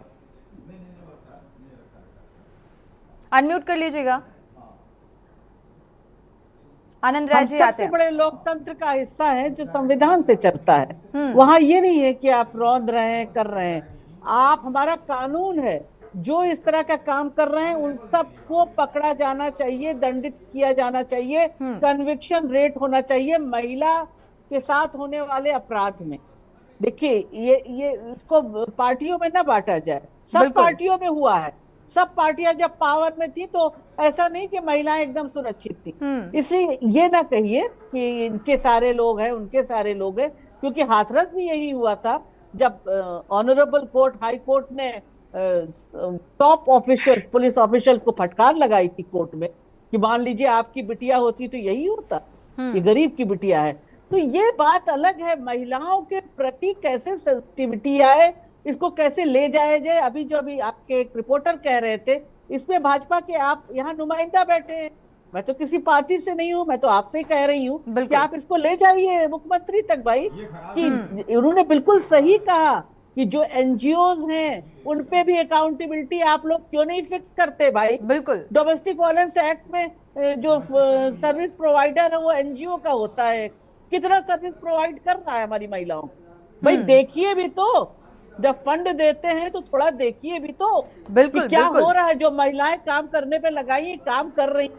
अनम्यूट कर लीजिएगा। आनंद राय जी आते हैं। सबसे बड़े लोकतंत्र का हिस्सा है जो संविधान से चलता है। वहां ये नहीं है कि आप रौंद रहे हैं, कर रहे हैं। आप, हमारा कानून है, जो इस तरह का काम कर रहे हैं उन सबको पकड़ा जाना चाहिए, दंडित किया जाना चाहिए, कन्विक्शन रेट होना चाहिए महिला के साथ होने वाले अपराध में। देखिए ये इसको पार्टियों में ना बांटा जाए, सब पार्टियों में हुआ है। सब पार्टियां जब पावर में थी तो ऐसा नहीं कि महिलाएं एकदम सुरक्षित थी। इसलिए ये ना कहिए कि इनके सारे लोग हैं, उनके सारे लोग हैं, क्योंकि हाथरस भी यही हुआ था जब ऑनरेबल कोर्ट, हाई कोर्ट ने टॉप ऑफिशियल, पुलिस ऑफिशियल को फटकार लगाई थी कोर्ट में कि मान लीजिए आपकी बिटिया होती तो यही होता, ये गरीब की बिटिया है। तो ये बात अलग है, महिलाओं के प्रति कैसे सेंसिटिविटी है, इसको कैसे ले जाया जाए। अभी आपके एक रिपोर्टर कह रहे थे, इसमें भाजपा के आप यहाँ नुमाइंदा बैठे हैं, मैं तो किसी पार्टी से नहीं हूँ, मैं तो आपसे ही कह रही हूँ कि आप इसको ले जाइए मुख्यमंत्री तक भाई। कि उन्होंने बिल्कुल सही कहा कि जो एनजीओज हैं उन पे भी अकाउंटेबिलिटी आप लोग क्यों नहीं फिक्स करते भाई। बिल्कुल, डोमेस्टिक वायलेंस एक्ट में जो सर्विस प्रोवाइडर है वो एनजीओ का होता है, कितना सर्विस प्रोवाइड कर रहा है हमारी महिलाओं को भाई। देखिए भी तो, जब फंड देते हैं तो थोड़ा देखिए भी तो बिल्कुल क्या हो रहा है। जो महिलाएं काम करने पे लगाई, काम कर रही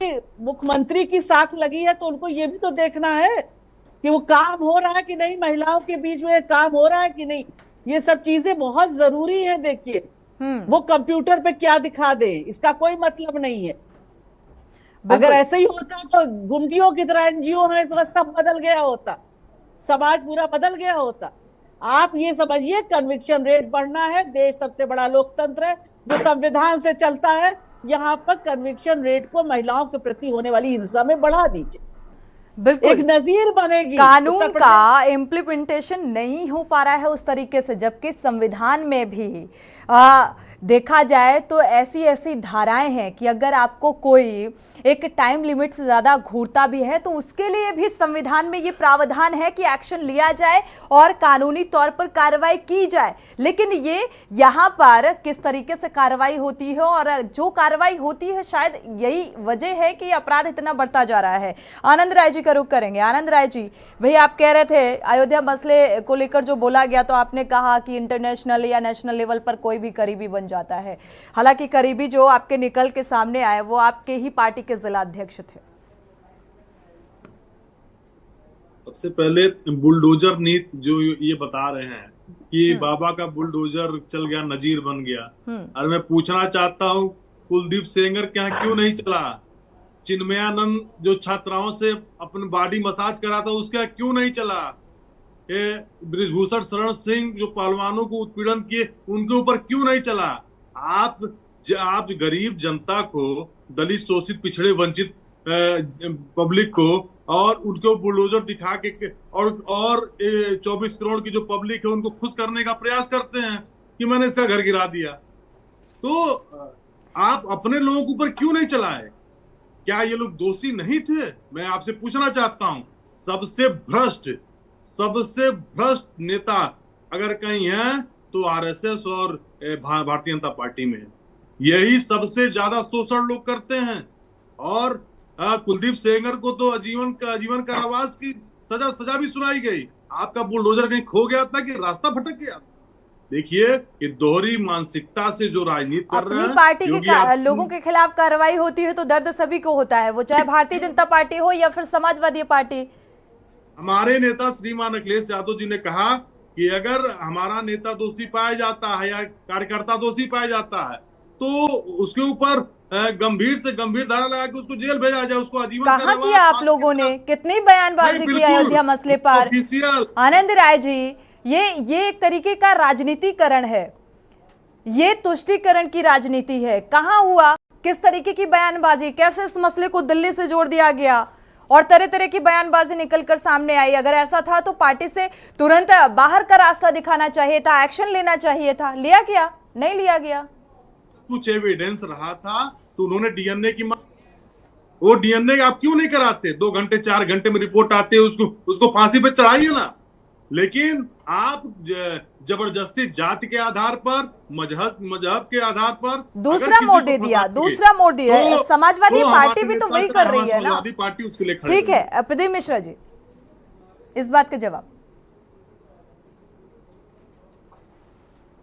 है, मुख्यमंत्री की साथ लगी है, तो उनको ये भी तो देखना है कि वो काम हो रहा है कि नहीं, महिलाओं के बीच में काम हो रहा है कि नहीं। ये सब चीजें बहुत जरूरी है। देखिए वो कंप्यूटर पे क्या दिखा दे इसका कोई मतलब नहीं है। अगर ऐसे ही होता तो गुमटियों की तरह एनजीओ है, इस वक्त सब बदल गया होता, समाज पूरा बदल गया होता। आप ये समझिए कन्विक्शन रेट बढ़ना है। देश सबसे बड़ा लोकतंत्र है जो संविधान से चलता है, यहाँ पर कन्विक्शन रेट को महिलाओं के प्रति होने वाली हिंसा में बढ़ा दीजिए। बिल्कुल, एक नजीर बनेगी। कानून का इम्प्लीमेंटेशन नहीं हो पा रहा है उस तरीके से, जबकि संविधान में भी देखा जाए तो ऐसी धाराएं हैं कि अगर आपको कोई एक टाइम लिमिट से ज्यादा घूरता भी है तो उसके लिए भी संविधान में ये प्रावधान है कि एक्शन लिया जाए और कानूनी तौर पर कार्रवाई की जाए। लेकिन ये यहाँ पर किस तरीके से कार्रवाई होती है, और जो कार्रवाई होती है शायद यही वजह है कि अपराध इतना बढ़ता जा रहा है। आनंद राय जी का रुख करेंगे। आनंद राय जी, भैया आप कह रहे थे अयोध्या मसले को लेकर जो बोला गया, तो आपने कहा कि इंटरनेशनल या नेशनल लेवल पर कोई भी करीबी बन जाता है। हालांकि करीबी जो आपके निकल के सामने आए वो आपके ही पार्टी के जिला अध्यक्ष थे। सबसे पहले बुलडोजर नीति जो ये बता रहे हैं कि बाबा का बुलडोजर चल गया, नजीर बन गया। और मैं पूछना चाहता हूँ, कुलदीप सेंगर क्या क्यों नहीं चला? चिन्मयानंद जो छात्राओं से अपनी बॉडी मसाज करा था उसका क्यों नहीं चला? ब्रिजभूषण शरण सिंह जो पहलवानों को उत्पीड़न किए उनके ऊपर क्यों नहीं चला? आप गरीब जनता को, दलित, शोषित, पिछड़े, वंचित पब्लिक को और उनको बुलडोजर दिखा के और 24 करोड़ की जो पब्लिक है उनको खुश करने का प्रयास करते हैं कि मैंने इसका घर गिरा दिया। तो आप अपने लोगों के ऊपर क्यों नहीं चलाए? क्या ये लोग दोषी नहीं थे? मैं आपसे पूछना चाहता हूं। सबसे भ्रष्ट नेता अगर कहीं है तो आरएसएस और भारतीय जनता पार्टी में है। यही सबसे ज्यादा शोषण लोग करते हैं। और कुलदीप सेंगर को तो आजीवन कारावास की सजा भी सुनाई गई। आपका बुलडोजर कहीं खो गया था कि रास्ता भटक गया? देखिए कि दोहरी मानसिकता से जो राजनीति कर रहे अपनी हैं पार्टी योगी के लोगों के खिलाफ कार्रवाई होती है तो दर्द सभी को होता है, वो चाहे भारतीय जनता पार्टी हो या फिर समाजवादी पार्टी। हमारे नेता श्रीमान अखिलेश यादव जी ने कहा कि अगर हमारा नेता दोषी पाया जाता है या कार्यकर्ता दोषी पाया जाता है तो उसके ऊपर गंभीर से गंभीर धारा लगा के उसको जेल भेजा जाए, उसको आजीवन कहाँ किया आप लोगों ने, कितनी बयानबाजी की अयोध्या मसले पर। ऑफिशियल आनंद राय जी, ये एक तरीके का राजनीतिकरण है, ये तुष्टीकरण की राजनीति है। कहाँ हुआ, किस तरीके की बयानबाजी, कैसे इस मसले को दिल्ली से जोड़ दिया गया और तरह तरह की बयानबाजी निकलकर सामने आई। अगर ऐसा था तो पार्टी से तुरंत बाहर का रास्ता दिखाना चाहिए था, एक्शन लेना चाहिए था, लिया क्या? नहीं लिया गया। कुछ एविडेंस रहा था तो उन्होंने डीएनए की वो डीएनए आप क्यों नहीं कराते? 2 घंटे 4 घंटे में रिपोर्ट आती है, उसको फांसी पे चढ़ाइए ना। लेकिन आप जबरदस्ती जाति के आधार पर, मजहब के आधार पर दूसरा मोड़ दे दिया, दूसरा मोड़ दिया। समाजवादी पार्टी भी तो वही कर रही है ना। समाजवादी पार्टी उसके लिए खड़ी ठीक है, प्रदीप मिश्रा जी, इस बात का जवाब।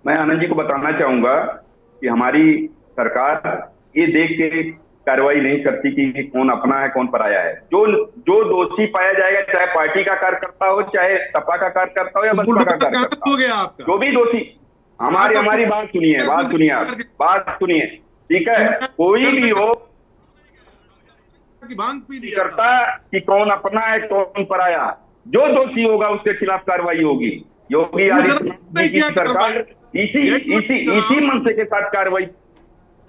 मैं आनंद जी को बताना चाहूंगा कि हमारी सरकार ये देख के कार्रवाई नहीं करती कि कौन अपना है कौन पराया है। जो दोषी पाया जाएगा, चाहे पार्टी का कार्यकर्ता हो, चाहे सपा का कार्यकर्ता हो या बसपा का कार्यकर्ता हो, जो भी दोषी, हमारी बात सुनिए, बात सुनिए, ठीक है? कोई भी हो करता कि कौन अपना है कौन पराया, जो दोषी होगा उसके खिलाफ कार्रवाई होगी। योगी आदित्यनाथ की सरकार इसी मंशे के साथ कार्रवाई।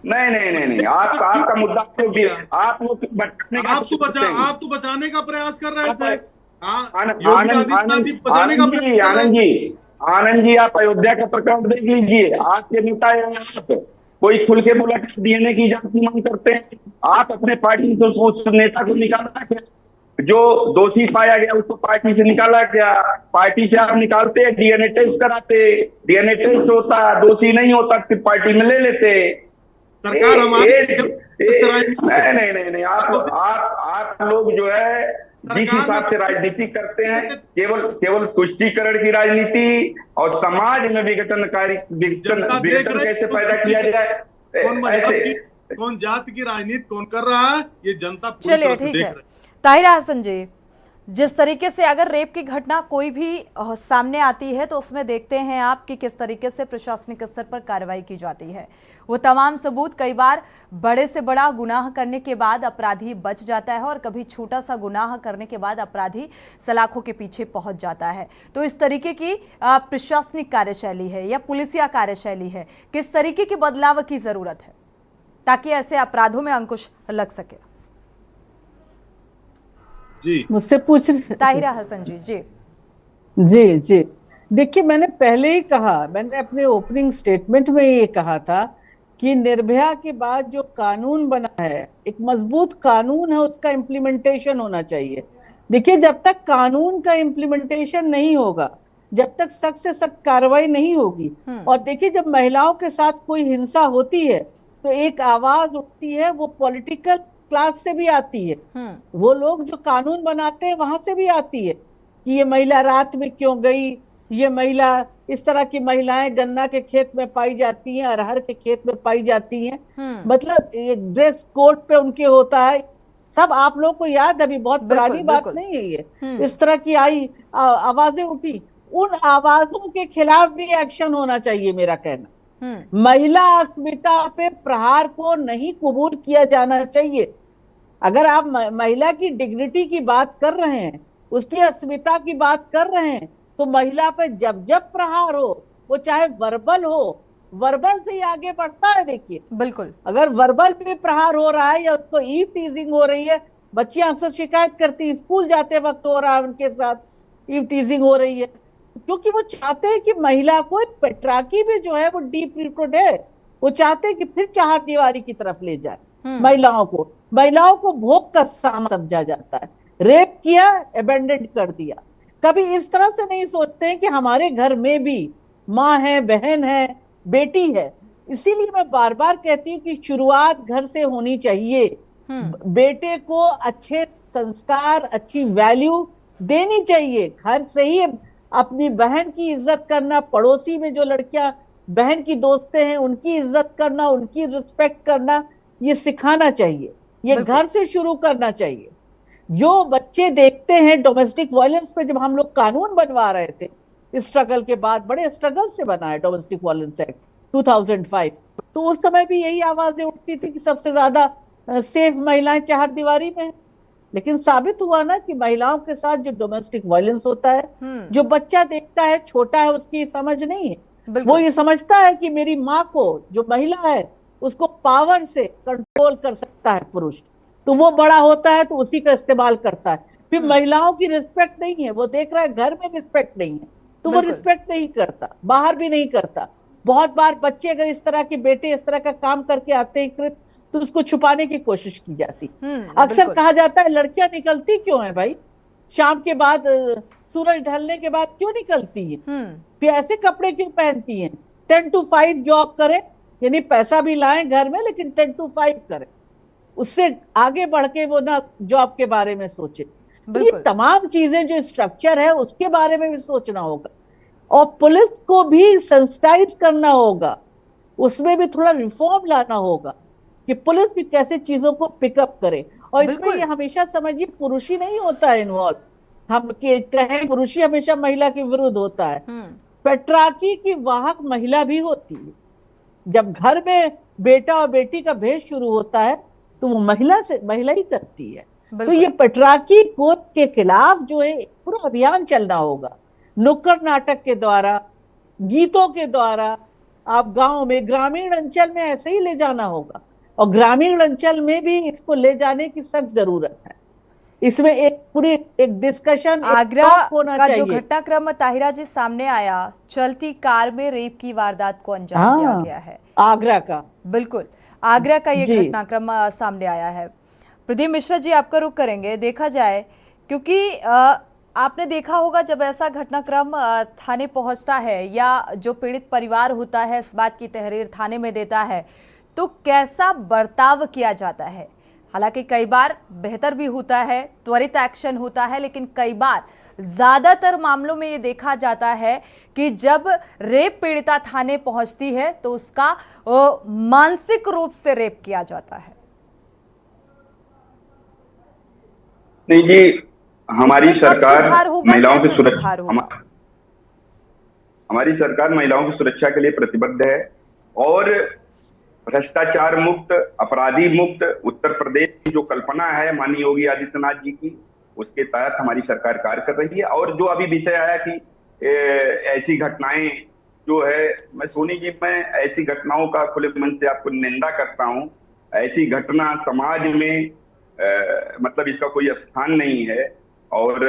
नहीं, आपका मुद्दा आप तो बचाने का प्रयास कर रहे थे। आनंद जी, आप अयोध्या का प्रकरण देख लीजिए। आपके नेता कोई खुल के बोला कि डीएनए की जांच की मांग करते हैं, आप अपने पार्टी से उस नेता को निकाला क्या? जो दोषी पाया गया उसको पार्टी से निकाला क्या? पार्टी से आप निकालते, डीएनए टेस्ट कराते, डीएनए टेस्ट होता, दोषी नहीं होता फिर पार्टी में ले लेते। सरकार नहीं, आप लोग जो है जिस हिसाब से राजनीति करते हैं, केवल तुष्टीकरण की राजनीति और समाज में विघटन कैसे पैदा किया जाए, कौन जाति की राजनीति कौन कर रहा है, ये जनता पूरी चलिए तरह से ठीक देख है। रही है। ताहिरा हसन जी, जिस तरीके से अगर रेप की घटना कोई भी सामने आती है तो उसमें देखते हैं आप कि किस तरीके से प्रशासनिक स्तर पर कार्रवाई की जाती है। वो तमाम सबूत कई बार बड़े से बड़ा गुनाह करने के बाद अपराधी बच जाता है और कभी छोटा सा गुनाह करने के बाद अपराधी सलाखों के पीछे पहुंच जाता है। तो इस तरीके की प्रशासनिक कार्यशैली है या पुलिसिया कार्यशैली है, किस तरीके के बदलाव की जरूरत है ताकि ऐसे अपराधों में अंकुश लग सके? जी मुझसे पूछ ताहिरा हसन जी। जी देखिए, मैंने पहले ही कहा, मैंने अपने ओपनिंग स्टेटमेंट में ये कहा था कि निर्भया के बाद जो कानून बना है, एक मजबूत कानून है, उसका इम्प्लीमेंटेशन होना चाहिए। देखिए, जब तक कानून का इम्प्लीमेंटेशन नहीं होगा, जब तक सख्त से सख्त कार्रवाई नहीं होगी, और देखिए जब महिलाओं के साथ कोई हिंसा होती है तो एक आवाज उठती है, वो पॉलिटिकल क्लास से भी आती है, वो लोग जो कानून बनाते हैं वहां से भी आती है कि ये महिला रात में क्यों गई, ये महिला, इस तरह की महिलाएं गन्ना के खेत में पाई जाती हैं, अरहर के खेत में पाई जाती हैं, मतलब ड्रेस कोड पे उनके होता है सब। आप लोग को याद, अभी बहुत पुरानी बात नहीं है ये, इस तरह की आई आवाजें उठी, उन आवाजों के खिलाफ भी एक्शन होना चाहिए। मेरा कहना, महिला अस्मिता पे प्रहार को नहीं कबूल किया जाना चाहिए। अगर आप महिला की डिग्निटी की बात कर रहे हैं, उसकी अस्मिता की बात कर रहे हैं, तो महिला पे जब जब प्रहार हो, वो चाहे वर्बल हो, वर्बल से ही आगे बढ़ता है। देखिए, बिल्कुल, अगर वर्बल पे प्रहार हो रहा है या उसको ईव टीजिंग हो रही है, बच्चियां अक्सर शिकायत करती है, स्कूल जाते वक्त हो रहा है उनके साथ ईव टीजिंग हो रही है, क्योंकि वो चाहते हैं कि महिला को, एक पेट्राकी भी जो है वो डीप रूटेड है, वो चाहते हैं कि फिर चारदीवारी की तरफ ले जाए महिलाओं को भोग का सामान समझा जाता है। रेप किया, अबेंडन कर दिया। कभी इस तरह से नहीं सोचते हैं कि हमारे घर में भी माँ है, बहन है, बेटी है। इसीलिए मैं बार बार कहती हूँ कि शुरुआत घर से होनी चाहिए। बेटे को अच्छे संस्कार, अच्छी वैल्यू देनी चाहिए, घर से ही अपनी बहन की इज्जत करना, पड़ोसी में जो लड़कियां बहन की दोस्तें हैं उनकी इज्जत करना, उनकी रिस्पेक्ट करना, ये सिखाना चाहिए। ये बिल्कुल। घर से शुरू करना चाहिए। जो बच्चे देखते हैं डोमेस्टिक वायलेंस पे, जब हम लोग कानून बनवा रहे थे स्ट्रगल के बाद, बड़े स्ट्रगल से बना है डोमेस्टिक वायलेंस एक्ट 2005, तो उस समय भी यही आवाजें उठती थी कि सबसे ज्यादा सेफ महिलाएं चार दीवारी में। लेकिन साबित हुआ ना कि महिलाओं के साथ जो डोमेस्टिक वायलेंस होता है, जो बच्चा देखता है, छोटा है, उसकी समझ नहीं है, वो ये समझता है कि मेरी माँ को, जो महिला है, उसको पावर से कंट्रोल कर सकता है पुरुष, तो वो बड़ा होता है तो उसी का इस्तेमाल करता है। फिर महिलाओं की रिस्पेक्ट नहीं है, वो देख रहा है घर में रिस्पेक्ट नहीं है तो वो रिस्पेक्ट नहीं करता, बाहर भी नहीं करता। बहुत बार बच्चे अगर इस तरह के बेटे इस तरह का काम करके आते हैं तो उसको छुपाने की कोशिश की जाती। अक्सर कहा जाता है लड़कियां निकलती क्यों है भाई, शाम के बाद, सूरज ढलने के बाद क्यों निकलती है, फिर ऐसे कपड़े क्यों पहनती हैं? 10 to 5 जॉब करें, यानी पैसा भी लाएं घर में, लेकिन 10 to 5 करें, उससे आगे बढ़ के वो ना जॉब के बारे में सोचे। तो ये तमाम चीजें जो स्ट्रक्चर है उसके बारे में भी सोचना होगा, और पुलिस को भी सेंसिटाइज करना होगा, उसमें भी थोड़ा रिफॉर्म लाना होगा कि पुलिस भी कैसे चीजों को पिकअप करे। और इसमें ये हमेशा समझिए पुरुष ही नहीं होता है इन्वॉल्व, हम कहें पुरुष ही हमेशा महिला के विरुद्ध होता है, पेट्रार्की की वाहक महिला भी होती है। जब घर में बेटा और बेटी का भेद शुरू होता है तो वो महिला ही करती है। तो ये पेट्रार्की कोड के खिलाफ जो है पूरा अभियान चलना होगा, नुक्कड़ नाटक के द्वारा, गीतों के द्वारा, आप गांव में, ग्रामीण अंचल में ऐसे ही ले जाना होगा, और ग्रामीण अंचल में भी इसको ले जाने की सख्त जरूरत है। इसमें एक डिस्कशन, आगरा का जो घटनाक्रम ताहिरा जी सामने आया, चलती कार में रेप की वारदात को अंजाम दिया गया है, आगरा का, बिल्कुल आगरा का ये घटनाक्रम सामने आया है। प्रदीप मिश्रा जी, आपका रुख करेंगे। देखा जाए, क्योंकि आपने देखा होगा जब ऐसा घटनाक्रम थाने पहुंचता है या जो पीड़ित परिवार होता है इस बात की तहरीर थाने में देता है तो कैसा बर्ताव किया जाता है। हालांकि कई बार बेहतर भी होता है, त्वरित एक्शन होता है, लेकिन कई बार ज्यादातर मामलों में ये देखा जाता है कि जब रेप पीड़िता थाने पहुंचती है तो उसका मानसिक रूप से रेप किया जाता है। नहीं जी, हमारी सरकार महिलाओं की सुरक्षा, हमारी सरकार महिलाओं की सुरक्षा के लिए प्रतिबद्ध है और भ्रष्टाचार मुक्त, अपराधी मुक्त उत्तर प्रदेश की जो कल्पना है माननीय योगी आदित्यनाथ जी की, उसके तहत हमारी सरकार कार्य कर रही है। और जो अभी विषय आया कि ऐसी घटनाएं जो है, मैं सोनी जी, मैं ऐसी घटनाओं का खुले मन से आपको निंदा करता हूं। ऐसी घटना समाज में मतलब इसका कोई स्थान नहीं है। और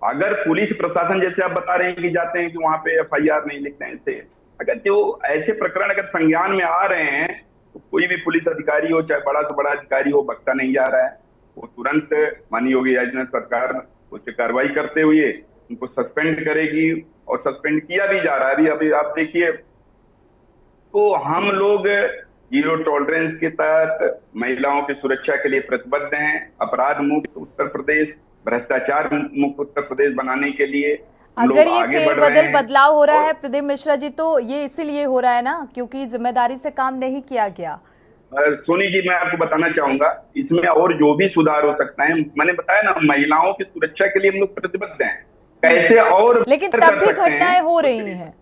अगर पुलिस प्रशासन, जैसे आप बता रहे हैं कि जाते हैं कि वहां पे FIR नहीं लिखते हैं, ऐसे अगर जो ऐसे प्रकरण अगर संज्ञान में आ रहे हैं तो कोई भी पुलिस अधिकारी हो, चाहे बड़ा से बड़ा अधिकारी हो, बख्शा नहीं जा रहा है। वो तुरंत माननीय योगी आदित्यनाथ सरकार उस पर कार्रवाई करते हुए उनको सस्पेंड करेगी और सस्पेंड किया भी जा रहा है। अभी आप देखिए, तो हम लोग जीरो टॉलरेंस के तहत महिलाओं की सुरक्षा के लिए प्रतिबद्ध हैं। अपराध मुक्त उत्तर प्रदेश, भ्रष्टाचार मुक्त उत्तर प्रदेश बनाने के लिए अगर ये फेरबदल बदलाव हो रहा है प्रदीप मिश्रा जी, तो ये इसीलिए हो रहा है ना क्योंकि जिम्मेदारी से काम नहीं किया गया। सोनी जी, मैं आपको बताना चाहूंगा इसमें और जो भी सुधार हो सकता है, मैंने बताया ना, महिलाओं की सुरक्षा के लिए हम लोग प्रतिबद्ध हैं। कैसे और, लेकिन तब भी घटनाएं हो रही हैं,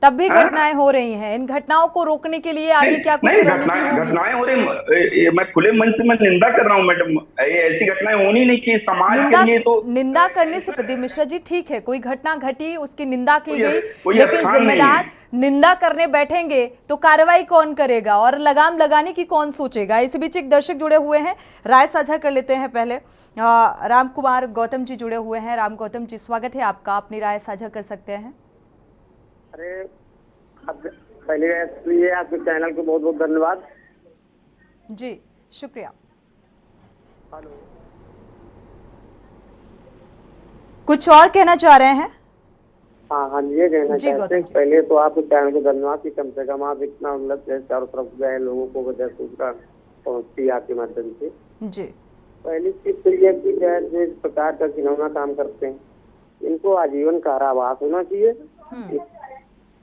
तब भी घटनाएं हो रही हैं। इन घटनाओं को रोकने के लिए आगे क्या कुछ रणनीति होगी? घटनाएं हो रही, मैं खुले मन से मैं निंदा कर रहा हूं मैडम, ऐसी घटनाएं होनी नहीं चाहिए समाज के लिए। तो निंदा करने से प्रदीप मिश्रा जी, ठीक है, कोई घटना घटी, उसकी निंदा की गई, लेकिन जिम्मेदार निंदा करने बैठेंगे तो कार्रवाई कौन करेगा और लगाम लगाने की कौन सोचेगा? इसी बीच एक दर्शक जुड़े हुए हैं, राय साझा कर लेते हैं। पहले राम कुमार गौतम जी जुड़े हुए हैं। राम गौतम जी, स्वागत है आपका, अपनी राय साझा कर सकते हैं। अरे पहले लिए आपके चैनल को बहुत बहुत धन्यवाद जी, शुक्रिया। हेलो, कुछ और कहना चाह रहे हैं? हाँ, ये कहना चाहते हैं, पहले तो आपके चैनल को धन्यवाद कि कम से कम आप इतना मतलब चारों तरफ गए लोगों को वजह सूचना पहुँचती आपके माध्यम से। जी, पहली चीज तो ये कि जिस प्रकार का घिनौना काम करते हैं इनको आजीवन कारावास होना चाहिए।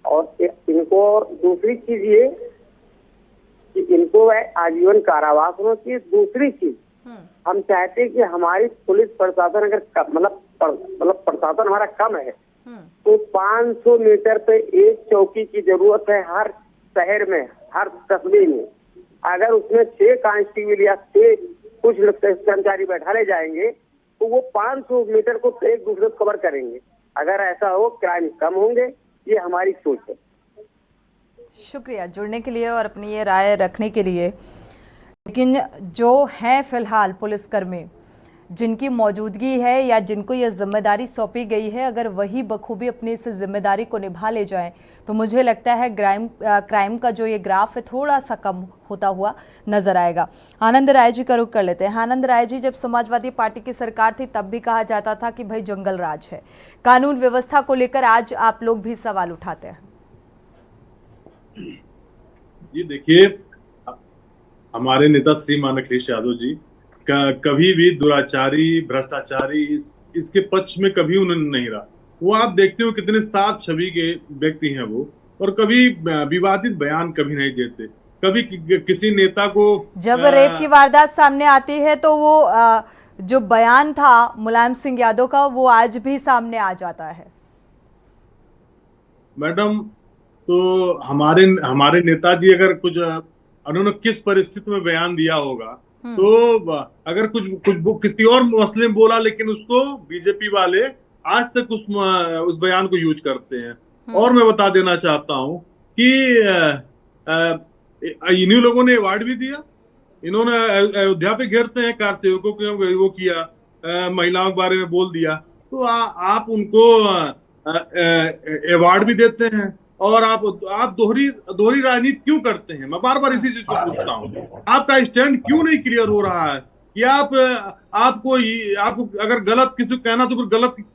और इनको दूसरी चीज ये कि इनको आजीवन कारावास होना चाहिए। दूसरी चीज हम चाहते हैं कि हमारी पुलिस प्रशासन अगर मतलब प्रशासन हमारा कम है तो 500 मीटर पे एक चौकी की जरूरत है हर शहर में, हर कस्बे में। अगर उसमें 6 कांस्टेबल या 6 कुछ कर्मचारी बैठा ले जाएंगे तो वो 500 मीटर को एक दूसरे को कवर करेंगे। अगर ऐसा हो क्राइम कम होंगे, ये हमारी सोच है। शुक्रिया जुड़ने के लिए और अपनी ये राय रखने के लिए। लेकिन जो हैं फिलहाल पुलिसकर्मी जिनकी मौजूदगी है या जिनको ये जिम्मेदारी सौंपी गई है, अगर वही बखूबी अपनी इस जिम्मेदारी को निभा ले जाएं तो मुझे लगता है क्राइम का जो ये ग्राफ है थोड़ा सा कम होता हुआ नजर आएगा। आनंद राय जी का रुख कर लेते हैं। आनंद राय जी, जब समाजवादी पार्टी की सरकार थी तब भी कहा जाता था कि भाई जंगल राज है, कानून व्यवस्था को लेकर आज आप लोग भी सवाल उठाते हैं। ये देखिए, हमारे नेता श्रीमान अखिलेश यादव जी कभी भी दुराचारी, भ्रष्टाचारी इसके पक्ष में कभी उन्होंने नहीं रहा। वो आप देखते हो कितने साफ छवि के व्यक्ति हैं वो, और कभी विवादित बयान कभी नहीं देते। कभी किसी नेता को जब रेप की वारदात सामने आती है तो वो जो बयान था मुलायम सिंह यादव का वो आज भी सामने आ जाता है। मैडम, तो हमारे नेताजी अगर कुछ उन्होंने किस परिस्थिति में बयान दिया होगा, तो अगर कुछ किसी और मसले में बोला, लेकिन उसको बीजेपी वाले आज तक उस बयान को यूज करते हैं। और मैं बता देना चाहता हूं कि इन्हीं लोगों ने अवार्ड भी दिया। इन्होंने अयोध्या पे घेरते हैं कार सेवकों को, वो किया, महिलाओं के बारे में बोल दिया, तो आप उनको अवार्ड भी देते हैं। और आप दोहरी राजनीति क्यों करते हैं? मैं बार बार इसी चीज को पूछता हूँ। आपका स्टैंड क्यों नहीं क्लियर हो रहा है कि आपको अगर गलत किसी को कहना तो फिर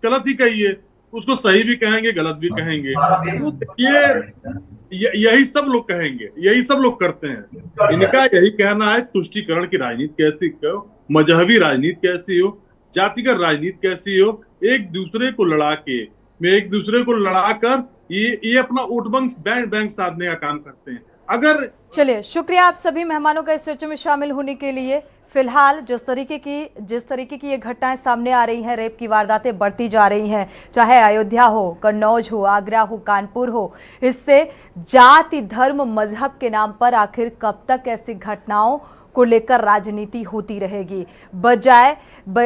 गलत ही कहिए, उसको सही भी कहेंगे, गलत भी कहेंगे। तो यही सब लोग कहेंगे, यही सब लोग करते हैं। इनका यही कहना है तुष्टीकरण की राजनीति कैसी हो, मजहबी राजनीति कैसी हो, जातिगत राजनीति कैसी हो, एक दूसरे को लड़ाकर ये अपना वोट बैंक साधने का काम करते हैं। अगर चलिए, शुक्रिया आप सभी मेहमानों का इस चर्चा में शामिल होने के लिए। फिलहाल जिस तरीके की ये घटनाएं सामने आ रही हैं, रेप की वारदातें बढ़ती जा रही हैं, चाहे अयोध्या हो, कन्नौज हो, आगरा हो, कानपुर हो, इससे जाति, धर्म, मजहब के नाम पर आखिर कब तक ऐसी घटनाओं को लेकर राजनीति होती रहेगी, बजाय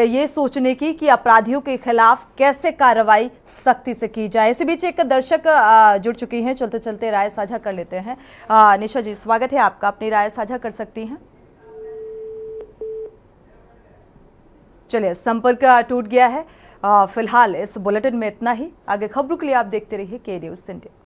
ये सोचने की कि अपराधियों के खिलाफ कैसे कार्रवाई सख्ती से की जाए। इसी बीच एक दर्शक जुड़ चुकी हैं, चलते चलते राय साझा कर लेते हैं। निशा जी, स्वागत है आपका, अपनी राय साझा कर सकती हैं। चलिए, संपर्क टूट गया है। फिलहाल इस बुलेटिन में इतना ही। आगे खबरों के लिए आप देखते रहिए के न्यूज़ इंडिया।